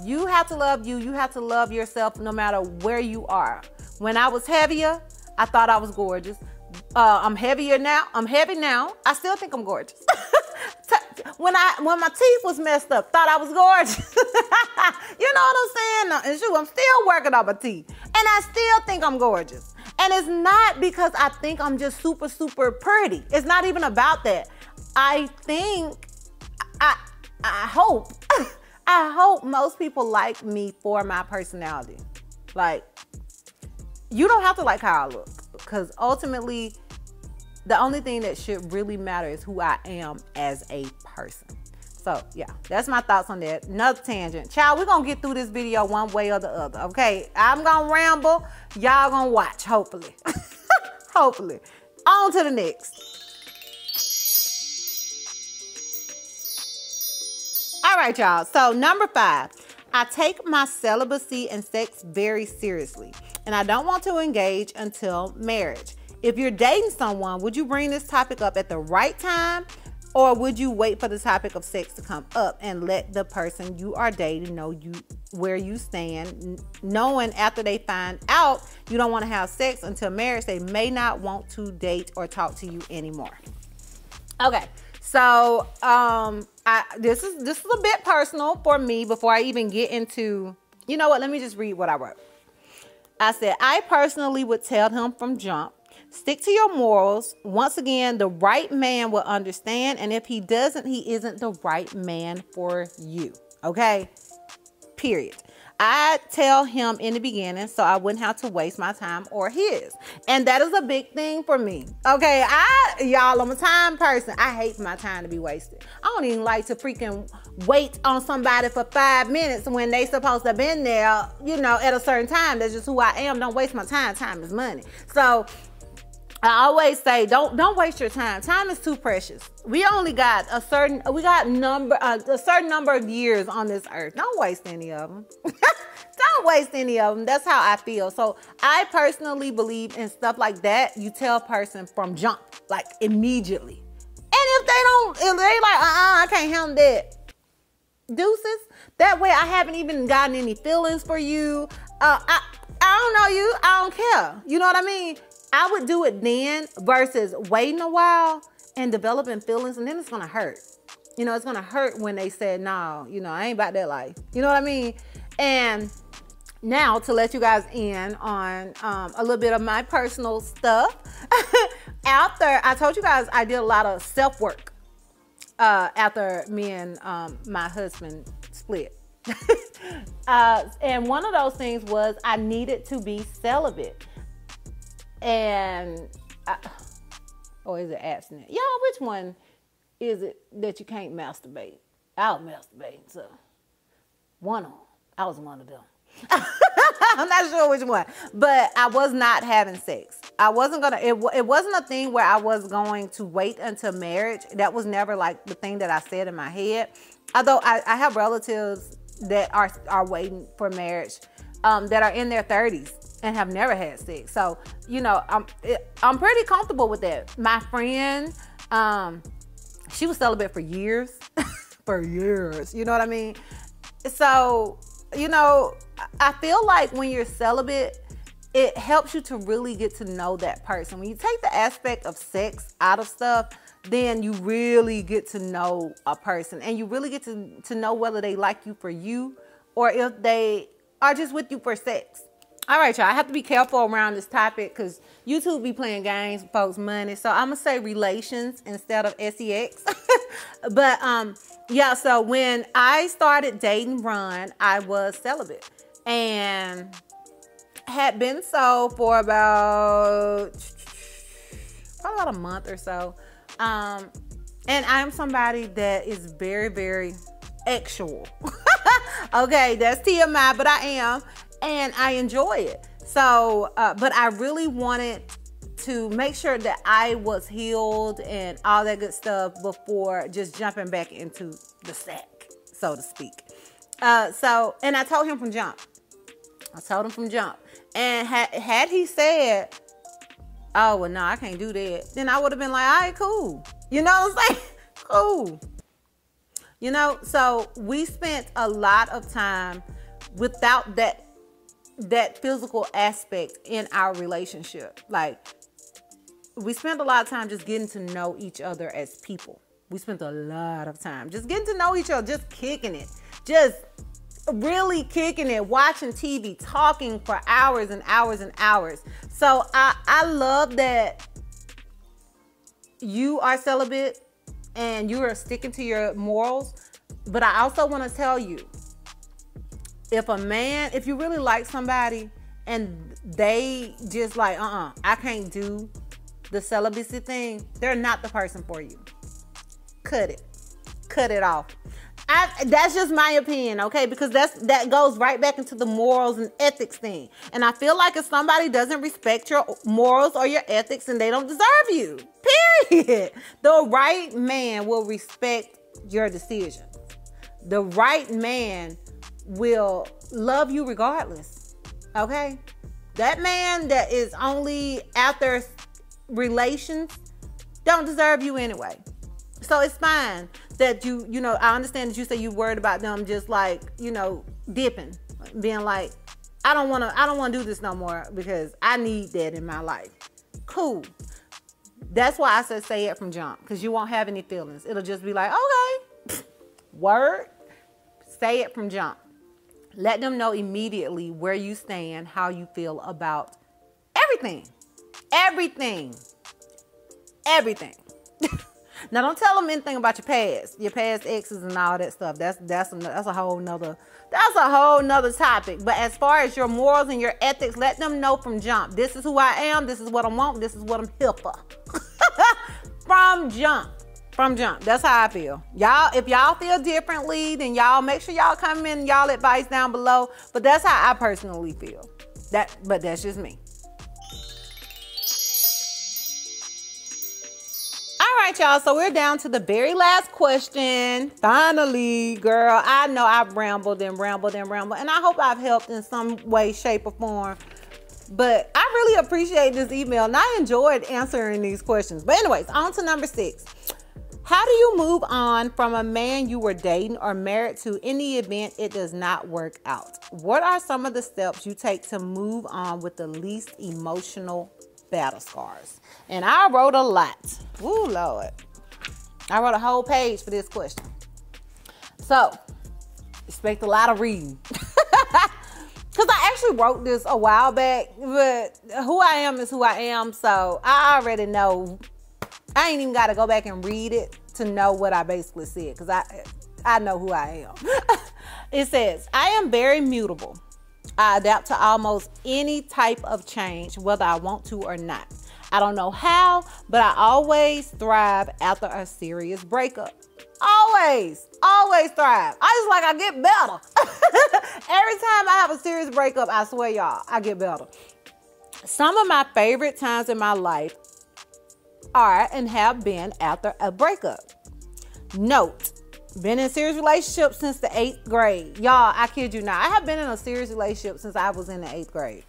Speaker 1: You have to love you. You have to love yourself no matter where you are. When I was heavier, I thought I was gorgeous. I'm heavier now. I'm heavy now. I still think I'm gorgeous. When my teeth was messed up, thought I was gorgeous. You know what I'm saying? And shoot, I'm still working on my teeth. And I still think I'm gorgeous. And it's not because I think I'm just super, super pretty. It's not even about that. I hope, I hope most people like me for my personality. Like, you don't have to like how I look, because ultimately, the only thing that should really matter is who I am as a person. So, yeah, that's my thoughts on that. Another tangent. Child, we're going to get through this video one way or the other, okay? I'm going to ramble. Y'all going to watch, hopefully. Hopefully. On to the next. All right, y'all. So, number 5. I take my celibacy and sex very seriously, and I don't want to engage until marriage. If you're dating someone, would you bring this topic up at the right time, or would you wait for the topic of sex to come up and let the person you are dating know where you stand, knowing after they find out you don't want to have sex until marriage, they may not want to date or talk to you anymore? Okay, So this is a bit personal for me before I even get into, you know what, let me just read what I wrote. I said, I personally would tell him from jump, stick to your morals. Once again, the right man will understand. And if he doesn't, he isn't the right man for you. Okay? Period. I tell him in the beginning so I wouldn't have to waste my time or his. And that is a big thing for me. Okay, y'all, I'm a time person. I hate my time to be wasted. I don't even like to freaking wait on somebody for 5 minutes when they supposed to have been there, you know, at a certain time. That's just who I am. Don't waste my time. Time is money. So I always say, don't waste your time. Time is too precious. We only got a certain number of years on this earth. Don't waste any of them. Don't waste any of them. That's how I feel. So I personally believe in stuff like that. You tell a person from jump, like immediately. And if they like, I can't handle that, deuces. That way I haven't even gotten any feelings for you. I don't know you. I don't care. You know what I mean? I would do it then versus waiting a while and developing feelings, and then it's gonna hurt. You know, it's gonna hurt when they said, no, you know, I ain't about that life. You know what I mean? And now to let you guys in on a little bit of my personal stuff. After I told you guys I did a lot of self-work after me and my husband split. And one of those things was I needed to be celibate. And or is it abstinent? Y'all, which one is it that you can't masturbate? I was masturbating, so one of them. I was one of them. I'm not sure which one, but I was not having sex. I wasn't gonna. It wasn't a thing where I was going to wait until marriage. That was never like the thing that I said in my head. Although I have relatives that are waiting for marriage, that are in their 30s. And have never had sex. So, you know, I'm pretty comfortable with that. My friend, she was celibate for years. For years. You know what I mean? So, you know, I feel like when you're celibate, it helps you to really get to know that person. When you take the aspect of sex out of stuff, then you really get to know a person. And you really get to know whether they like you for you or if they are just with you for sex. All right, y'all, I have to be careful around this topic because YouTube be playing games with folks' money. So I'm going to say relations instead of sex. But, yeah, so when I started dating Ron, I was celibate. And had been so for probably about a month or so. And I'm somebody that is very, very sexual. Okay, that's TMI, but I am. And I enjoy it. So, but I really wanted to make sure that I was healed and all that good stuff before just jumping back into the sack, so to speak. And I told him from jump. And had he said, oh, well, no, I can't do that, then I would have been like, all right, cool. You know what I'm saying? Cool. You know, so we spent a lot of time without that physical aspect in our relationship. Like, we spent a lot of time just getting to know each other as people. We spent a lot of time just getting to know each other, just kicking it, just really kicking it, watching TV, talking for hours and hours and hours. So I love that you are celibate and you are sticking to your morals. But I also want to tell you, if you really like somebody and they just like, I can't do the celibacy thing, they're not the person for you. Cut it off. That's just my opinion, okay? Because that goes right back into the morals and ethics thing. And I feel like if somebody doesn't respect your morals or your ethics, then they don't deserve you. Period. The right man will respect your decision. The right man will love you regardless. Okay? That man that is only after relations don't deserve you anyway. So it's fine that you know, I understand that you say you worried about them just like, you know, dipping, being like, I don't want to do this no more because I need that in my life. Cool. That's why I said say it from jump, because you won't have any feelings. It'll just be like, okay, word. Say it from jump. Let them know immediately where you stand, how you feel about everything. Everything. Everything. Now, don't tell them anything about your past exes and all that stuff. That's a whole nother topic. But as far as your morals and your ethics, let them know from jump. This is who I am. This is what I want. This is what I'm here for. From jump. From jump. That's how I feel. Y'all, if y'all feel differently, then y'all make sure y'all come in y'all advice down below. But that's how I personally feel. But that's just me. All right, y'all, so we're down to the very last question. Finally, girl, I know I've rambled and rambled and rambled, and I hope I've helped in some way, shape, or form. But I really appreciate this email, and I enjoyed answering these questions. But anyways, on to number 6. How do you move on from a man you were dating or married to in the event it does not work out? What are some of the steps you take to move on with the least emotional battle scars? And I wrote a lot. Ooh, Lord. I wrote a whole page for this question. So, expect a lot of reading. Because I actually wrote this a while back, but who I am is who I am. So, I already know. I ain't even got to go back and read it to know what I basically said, because I know who I am. It says, I am very mutable. I adapt to almost any type of change, whether I want to or not. I don't know how, but I always thrive after a serious breakup. Always thrive. I get better. Every time I have a serious breakup, I swear y'all, I get better. Some of my favorite times in my life are and have been after a breakup. Note, been in a serious relationship since the 8th grade. Y'all, I kid you not. I have been in a serious relationship since I was in the 8th grade.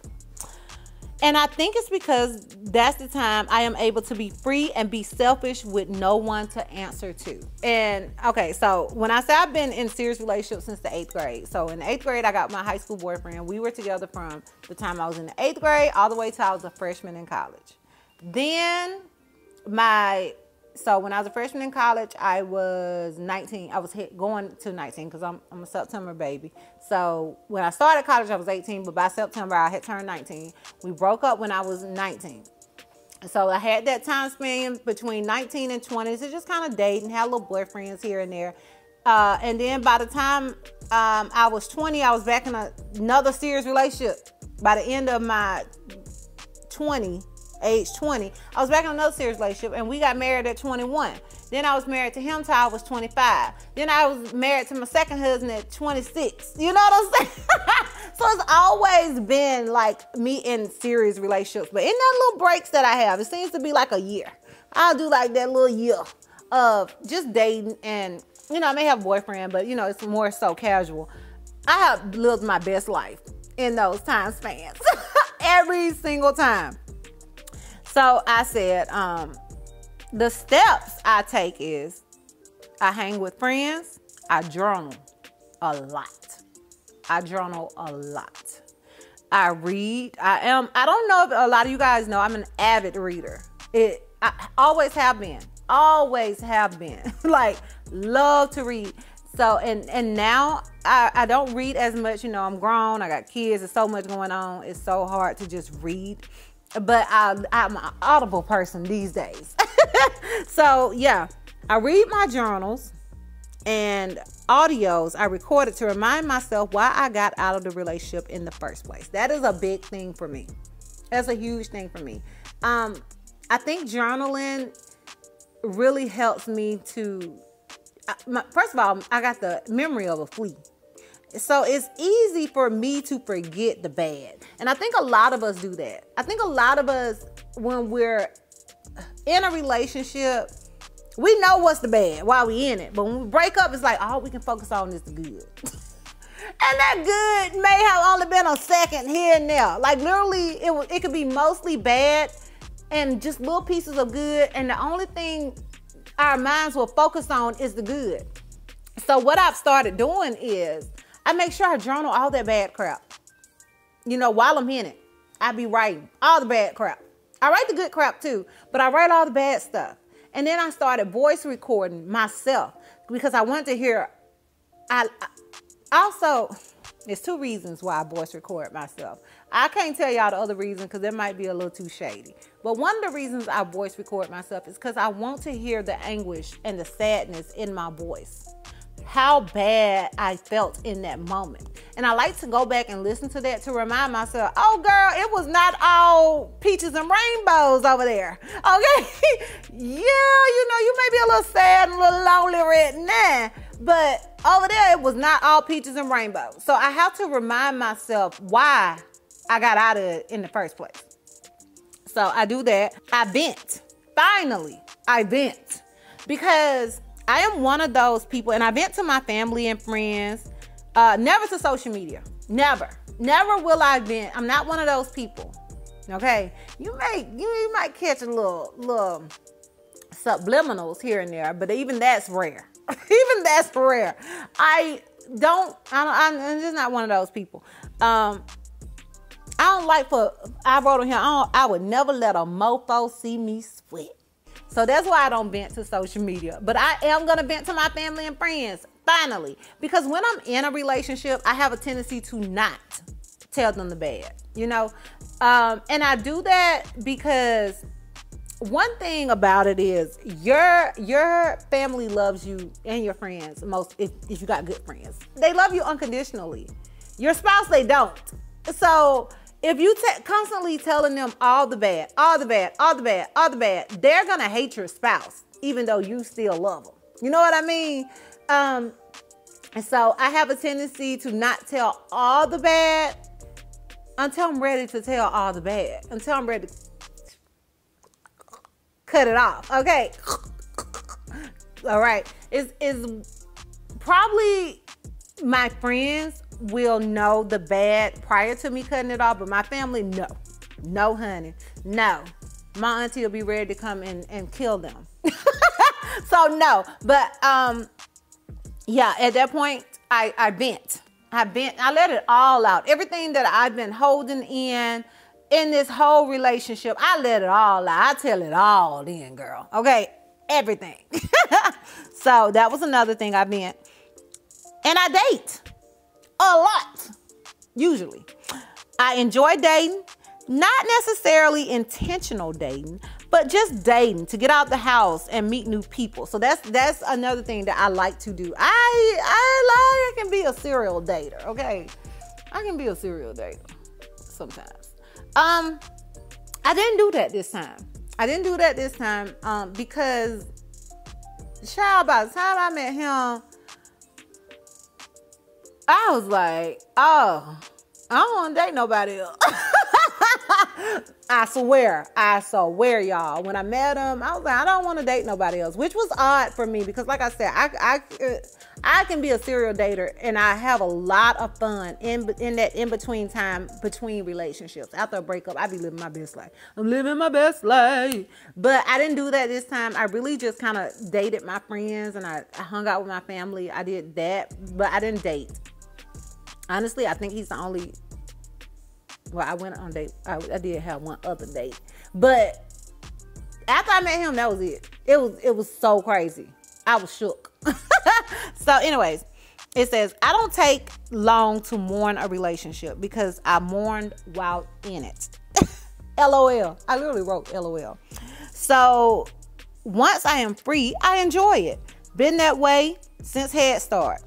Speaker 1: And I think it's because that's the time I am able to be free and be selfish with no one to answer to. And okay, so when I say I've been in serious relationships since the 8th grade. So in the 8th grade, I got my high school boyfriend. We were together from the time I was in the 8th grade all the way till I was a freshman in college. Then so when I was a freshman in college, I was 19. I was going to 19 because I'm a September baby. So when I started college, I was 18, but by September, I had turned 19. We broke up when I was 19. So I had that time span between 19 and 20 to just kind of date and have little boyfriends here and there. And then by the time I was 20, I was back in another serious relationship. By the end of my age 20, I was back in another serious relationship, and we got married at 21. Then I was married to him till I was 25. Then I was married to my second husband at 26. You know what I'm saying? So it's always been like me in serious relationships. But in that little breaks that I have, it seems to be like a year. I'll do like that little year of just dating, and I may have a boyfriend, but it's more so casual. I have lived my best life in those time spans. Every single time. So I said, the steps I take is I hang with friends. I journal a lot. I read. I don't know if a lot of you guys know, I'm an avid reader. I always have been. Like, love to read. So, and now I don't read as much. I'm grown. I got kids. There's so much going on. It's so hard to just read. But I'm an audible person these days. So, yeah, I read my journals and audios I recorded to remind myself why I got out of the relationship in the first place. That is a big thing for me. That's a huge thing for me. I think journaling really helps me to, first of all, I got the memory of a flea. So it's easy for me to forget the bad. And I think a lot of us do that. I think a lot of us, when we're in a relationship, we know what's the bad while we in it. But when we break up, it's like, all we can focus on is the good. And that good may have only been a second here and there. Like, literally, it could be mostly bad and just little pieces of good. And the only thing our minds will focus on is the good. So what I've started doing is I make sure I journal all that bad crap. While I'm in it, I be writing all the bad crap. I write the good crap too, but I write all the bad stuff. And then I started voice recording myself because I wanted to hear. I also, there's 2 reasons why I voice record myself. I can't tell y'all the other reason because it might be a little too shady. But one of the reasons I voice record myself is because I want to hear the anguish and the sadness in my voice. How bad I felt in that moment. And I like to go back and listen to that to remind myself, oh girl, it was not all peaches and rainbows over there. Okay? Yeah, you know, you may be a little sad and a little lonely right now, but over there it was not all peaches and rainbows. So I have to remind myself why I got out of it in the first place. So I do that. I vent. Finally, I vent. Because I am one of those people, and I vent to my family and friends, never to social media. Never. Never will I vent. I'm not one of those people. Okay? You might catch a little subliminals here and there, but even that's rare. Even that's rare. I'm just not one of those people. I don't like I wrote on here, I would never let a mofo see me sweat. So that's why I don't vent to social media. But I am going to vent to my family and friends, finally. Because when I'm in a relationship, I have a tendency to not tell them the bad, you know. And I do that because one thing about it is your family loves you and your friends most if you got good friends. They love you unconditionally. Your spouse, they don't. So if you constantly telling them all the bad, all the bad, all the bad, all the bad, they're going to hate your spouse, even though you still love them. You know what I mean? And so I have a tendency to not tell all the bad until I'm ready to tell all the bad, until I'm ready to cut it off. Okay. All right. It's probably my friends will know the bad prior to me cutting it off, but my family, no, honey, no. My auntie will be ready to come and kill them. So no, but yeah, at that point, I vent. I let it all out. Everything that I've been holding in this whole relationship, I let it all out. I tell it all in, girl. Okay, everything. So that was another thing I vent. And I date a lot, usually. I enjoy dating, not necessarily intentional dating, but just dating to get out the house and meet new people. So that's another thing that I like to do. I can be a serial dater, okay? I can be a serial dater sometimes. I didn't do that this time. Because, child, by the time I met him, I was like, oh, I don't want to date nobody else. I swear, y'all. When I met him, I was like, I don't want to date nobody else, which was odd for me because, like I said, I can be a serial dater and I have a lot of fun in that in-between time between relationships. After a breakup, I be living my best life. I'm living my best life. But I didn't do that this time. I really just kind of dated my friends and I hung out with my family. I did that, but I didn't date. Honestly, I think he's the only... Well, I went on a date. I did have one other date. But after I met him, that was it. It was so crazy. I was shook. So anyways, it says, I don't take long to mourn a relationship because I mourned while in it. LOL. I literally wrote LOL. So once I am free, I enjoy it. Been that way since Head Start.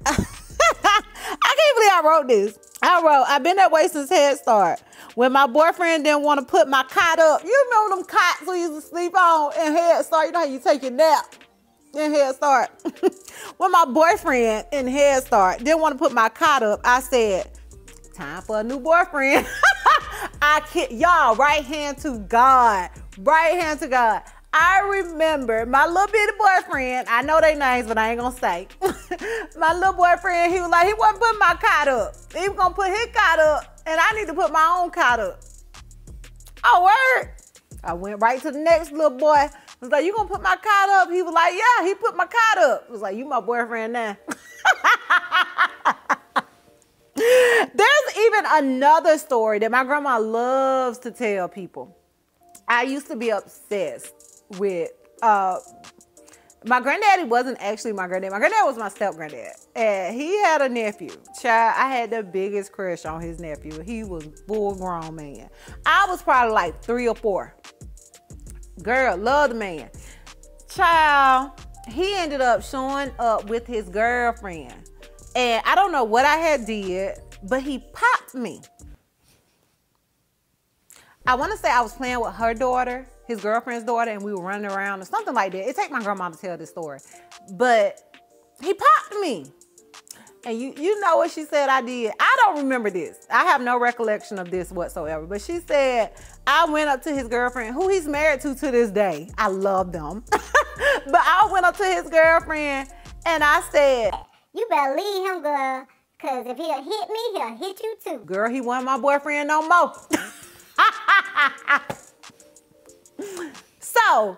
Speaker 1: I can't believe I wrote this. I've been that way since Head Start. When my boyfriend didn't want to put my cot up. You remember them cots we used to sleep on in Head Start? You know how you take your nap in Head Start? When my boyfriend in Head Start didn't want to put my cot up, I said, time for a new boyfriend. Y'all, right hand to God. Right hand to God. I remember my little bitty boyfriend, I know their names, but I ain't gonna say. My little boyfriend, he was like, he wasn't putting my cot up. He was gonna put his cot up, and I need to put my own cot up. Oh, word. I went right to the next little boy. I was like, you gonna put my cot up? He was like, yeah, he put my cot up. I was like, you my boyfriend now. There's even another story that my grandma loves to tell people. I used to be obsessed with, my granddaddy wasn't actually my granddad. My granddad was my step granddad. And he had a nephew. Child, I had the biggest crush on his nephew. He was full grown man. I was probably like 3 or 4. Girl, love the man. Child, he ended up showing up with his girlfriend. And I don't know what I had did, but he popped me. I want to say I was playing with her daughter, his girlfriend's daughter, and we were running around or something like that. It takes my grandma to tell this story. But he popped me. And you know what she said I did? I don't remember this. I have no recollection of this whatsoever. But she said, I went up to his girlfriend, who he's married to this day. I love them. But I went up to his girlfriend and I said,
Speaker 3: you better leave him, girl, because if he'll hit me, he'll hit you too.
Speaker 1: Girl, he wasn't my boyfriend no more. So,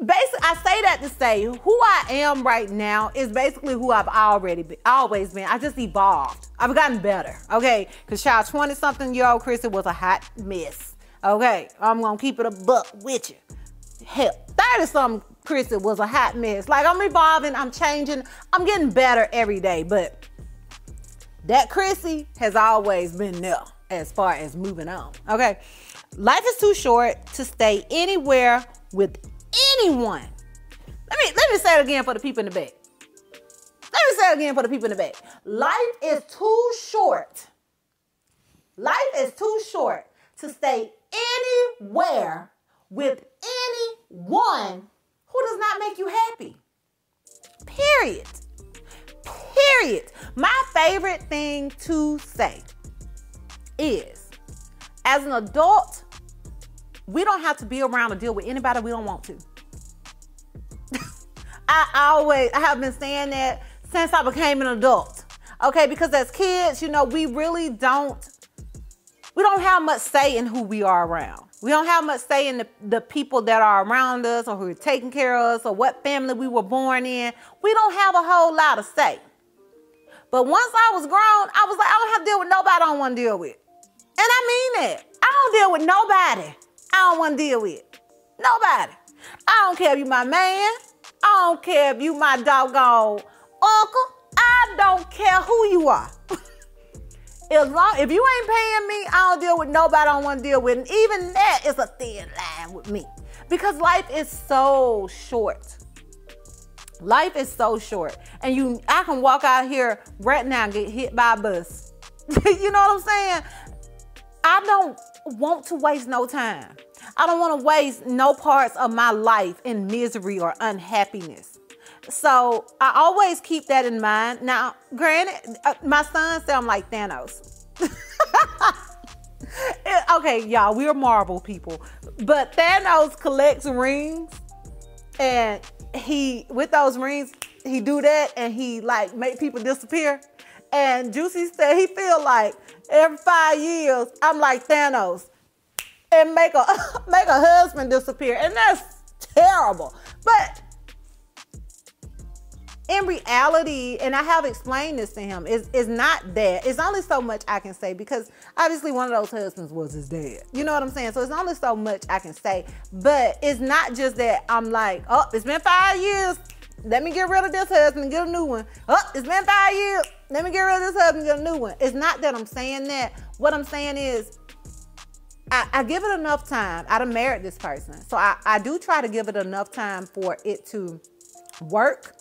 Speaker 1: basically, I say that to say who I am right now is basically who I've always been. I just evolved. I've gotten better, okay? Because child, 20-something-year-old Chrissy was a hot mess, okay? I'm going to keep it a buck with you. Hell, 30-something Chrissy was a hot mess. Like, I'm evolving, I'm changing, I'm getting better every day. But that Chrissy has always been there as far as moving on, okay? Life is too short to stay anywhere with anyone. Let me say it again for the people in the back. Let me say it again for the people in the back. Life is too short. Life is too short to stay anywhere with anyone who does not make you happy. Period. Period. My favorite thing to say is, as an adult, we don't have to be around or deal with anybody we don't want to. I have been saying that since I became an adult. Okay, because as kids, you know, we really don't have much say in who we are around. We don't have much say in the people that are around us or who are taking care of us or what family we were born in. We don't have a whole lot of say. But once I was grown, I was like, I don't have to deal with nobody I don't want to deal with. And I mean that. I don't deal with nobody I don't want to deal with. Nobody. I don't care if you my man. I don't care if you my doggone uncle. I don't care who you are. If you ain't paying me, I don't deal with nobody I don't want to deal with. And even that is a thin line with me. Because life is so short. Life is so short. And I can walk out here right now and get hit by a bus. You know what I'm saying? I don't want to waste no time. I don't want to waste no parts of my life in misery or unhappiness. So I always keep that in mind. Now, granted, my son said I'm like Thanos. Okay, y'all, we're Marvel people. But Thanos collects rings, and with those rings, he do that, and he like make people disappear. And Juicy said he feel like every 5 years, I'm like Thanos and make a husband disappear. And that's terrible. But in reality, and I have explained this to him, it's not that. It's only so much I can say because obviously one of those husbands was his dad. You know what I'm saying? So it's only so much I can say. But it's not just that I'm like, oh, it's been 5 years. Let me get rid of this husband and get a new one. Oh, it's been 5 years. Let me get rid of this husband and get a new one. It's not that I'm saying that. What I'm saying is I give it enough time. I done married this person. So I do try to give it enough time for it to work.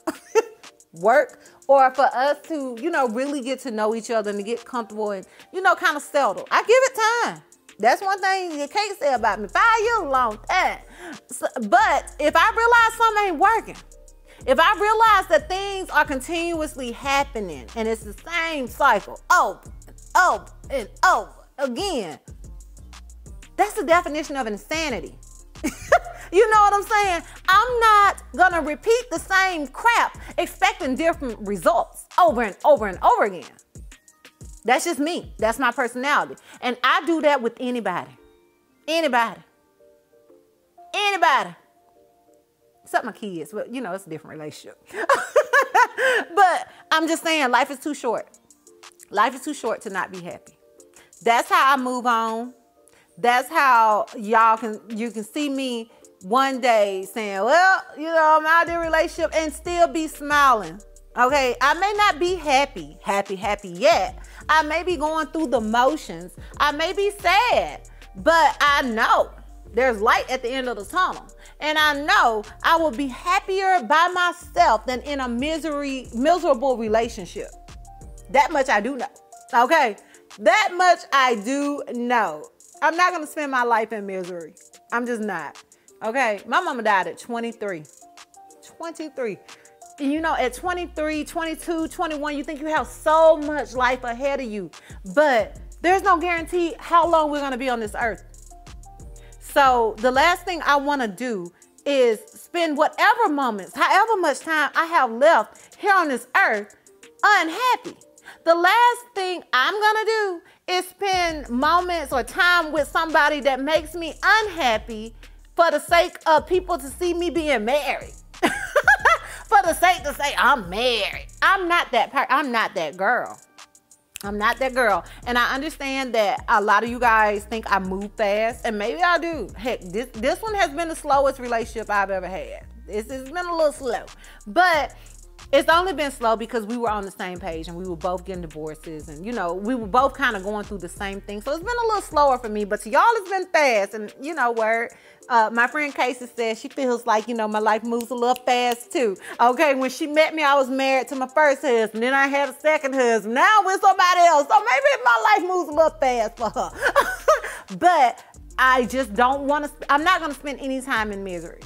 Speaker 1: Or for us to, you know, really get to know each other and to get comfortable and, you know, kind of settle. I give it time. That's one thing you can't say about me. 5 years is a long time. So, but if I realize something ain't working, if I realize that things are continuously happening and it's the same cycle over and over again, that's the definition of insanity. You know what I'm saying? I'm not gonna repeat the same crap expecting different results over and over and over again. That's just me. That's my personality. And I do that with anybody. Anybody. Anybody. Except my kids, but you know, it's a different relationship. But I'm just saying, life is too short. Life is too short to not be happy. That's how I move on. That's how you can see me one day saying, well, you know, I'm out of the relationship and still be smiling. Okay, I may not be happy yet. I may be going through the motions. I may be sad, but I know there's light at the end of the tunnel. And I know I will be happier by myself than in a miserable relationship. That much I do know. Okay, that much I do know. I'm not gonna spend my life in misery. I'm just not. Okay, my mama died at 23. 23. And you know, at 23, 22, 21, you think you have so much life ahead of you. But there's no guarantee how long we're gonna be on this earth. So the last thing I wanna do is spend whatever moments, however much time I have left here on this earth, unhappy. The last thing I'm gonna do is spend moments or time with somebody that makes me unhappy for the sake of people to see me being married. For the sake to say I'm married. I'm not that I'm not that girl. I'm not that girl. And I understand that a lot of you guys think I move fast, and maybe I do. Heck, this one has been the slowest relationship I've ever had. It's been a little slow, but it's only been slow because we were on the same page and we were both getting divorces, and you know, we were both kind of going through the same thing. So it's been a little slower for me, but to y'all it's been fast. And you know, my friend Casey says she feels like, you know, my life moves a little fast too. Okay, when she met me, I was married to my first husband, then I had a second husband, now I'm with somebody else. So maybe my life moves a little fast for her. But I just don't want to, I'm not going to spend any time in misery.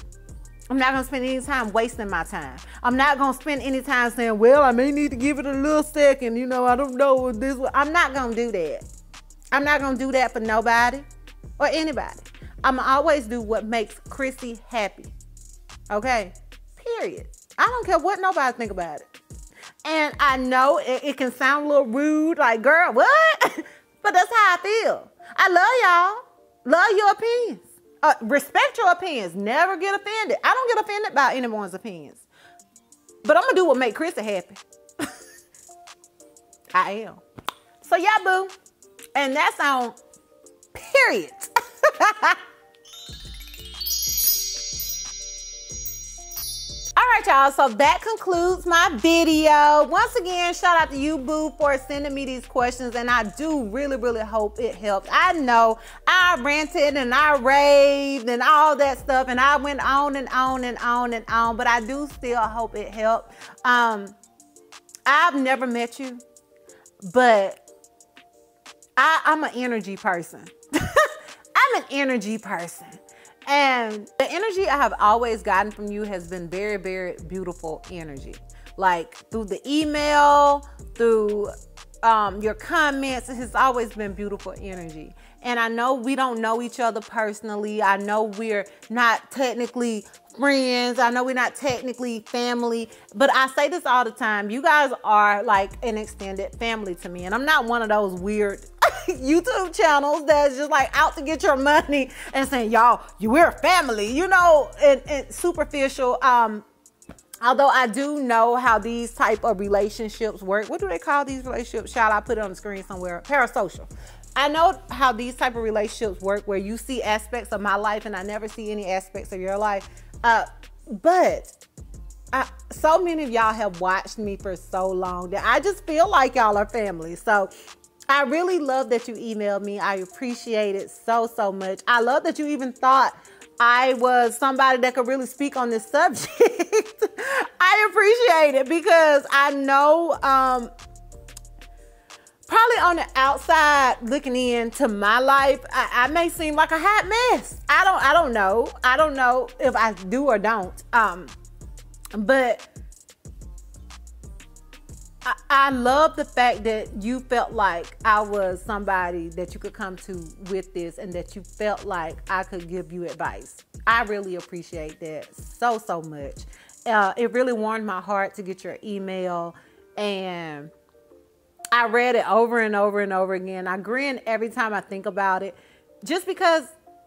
Speaker 1: I'm not going to spend any time wasting my time. I'm not going to spend any time saying, well, I may need to give it a little second. You know, I don't know what this was. I'm not going to do that. I'm not going to do that for nobody or anybody. I'm going to always do what makes Chrissy happy. Okay? Period. I don't care what nobody think about it. And I know it can sound a little rude, like, girl, what? But that's how I feel. I love y'all. Love your opinions. Respect your opinions. Never get offended. I don't get offended by anyone's opinions. But I'm going to do what make Chrissy happy. I am. So, yeah, boo. And that's on period. All right, y'all, so that concludes my video. Once again, shout out to you, boo, for sending me these questions, and I do really, really hope it helped. I know I ranted and I raved and all that stuff, and I went on and on and on and on, but I do still hope it helped. I've never met you, but I'm an energy person. I'm an energy person. And the energy I have always gotten from you has been very, very beautiful energy. Like through the email, through your comments, it has always been beautiful energy. And I know we don't know each other personally. I know we're not technically friends. I know we're not technically family. But I say this all the time. You guys are like an extended family to me. And I'm not one of those weird YouTube channels that's just like out to get your money and saying, y'all, we're a family, you know, and superficial. Although I do know how these type of relationships work. What do they call these relationships? Shall I put it on the screen somewhere? Parasocial. I know how these type of relationships work, where you see aspects of my life and I never see any aspects of your life. But so many of y'all have watched me for so long that I just feel like y'all are family. So I really love that you emailed me. I appreciate it so, so much. I love that you even thought I was somebody that could really speak on this subject. I appreciate it because I know probably on the outside looking into my life, I may seem like a hot mess. I don't know. I don't know if I do or don't. But I love the fact that you felt like I was somebody that you could come to with this, and that you felt like I could give you advice. I really appreciate that so, so much. It really warmed my heart to get your email, and I read it over and over and over again. I grin every time I think about it, just because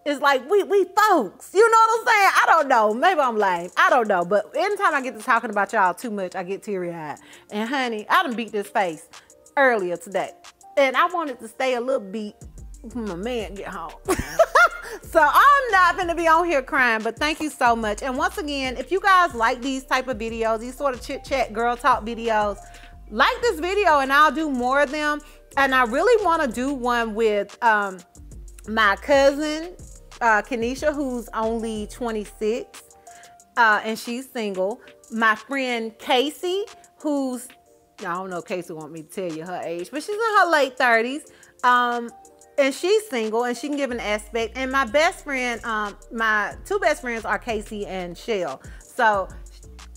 Speaker 1: it's like we folks, you know what I'm saying? I don't know. Maybe I'm lame. I don't know. But anytime I get to talking about y'all too much, I get teary-eyed. And honey, I done beat this face earlier today. And I wanted to stay a little beat when my man get home. So I'm not gonna be on here crying, but thank you so much. And once again, if you guys like these type of videos, these sort of chit chat girl talk videos, like this video and I'll do more of them. And I really want to do one with my cousin Kenesha, who's only 26 and she's single. My friend Casey, who's, I don't know if Casey want me to tell you her age, but she's in her late 30s. And she's single and she can give an aspect. And my best friend, my two best friends are Casey and Shell. So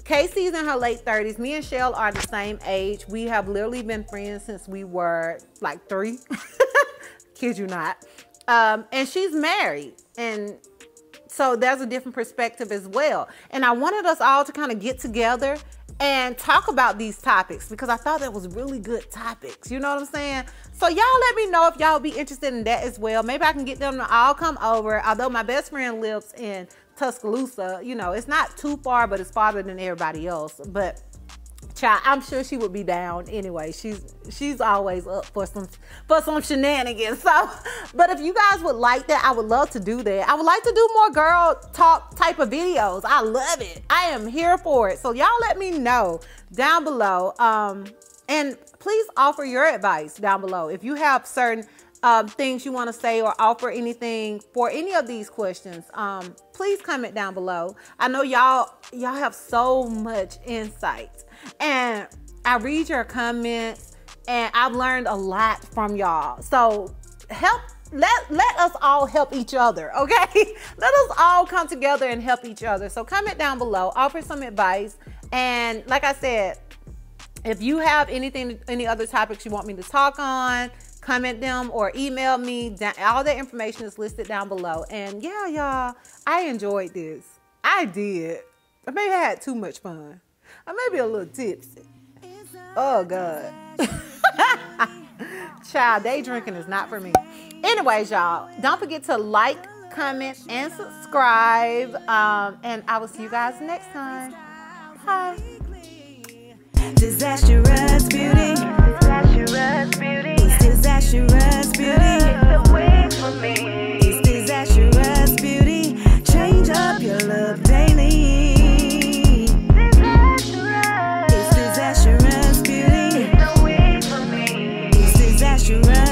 Speaker 1: Casey's in her late 30s. Me and Shell are the same age. We have literally been friends since we were like 3. Kid you not. And she's married. And so there's a different perspective as well. And I wanted us all to kind of get together and talk about these topics because I thought that was really good topics. You know what I'm saying? So y'all let me know if y'all be interested in that as well. Maybe I can get them to all come over. Although my best friend lives in Tuscaloosa, you know, it's not too far, but it's farther than everybody else. But child, I'm sure she would be down anyway. She's always up for some shenanigans. So, but if you guys would like that, I would love to do that. I would like to do more girl talk type of videos. I love it. I am here for it. So y'all let me know down below. And please offer your advice down below. If you have certain things you want to say or offer anything for any of these questions, please comment down below. I know y'all have so much insight. And I read your comments and I've learned a lot from y'all. So let us all help each other, okay? Let us all come together and help each other. So comment down below, offer some advice. And like I said, if you have any other topics you want me to talk on, comment them or email me. All that information is listed down below. And yeah, y'all, I enjoyed this. I did. I maybe had too much fun. I may be a little tipsy. Oh, God. Child, day drinking is not for me. Anyways, y'all, don't forget to like, comment, and subscribe. And I will see you guys next time. Bye.
Speaker 2: Disastrous beauty. Disastrous beauty. It's disastrous beauty. The way for me. It's disastrous beauty. Change up your look daily. Disastrous beauty. The way for me. It's disastrous.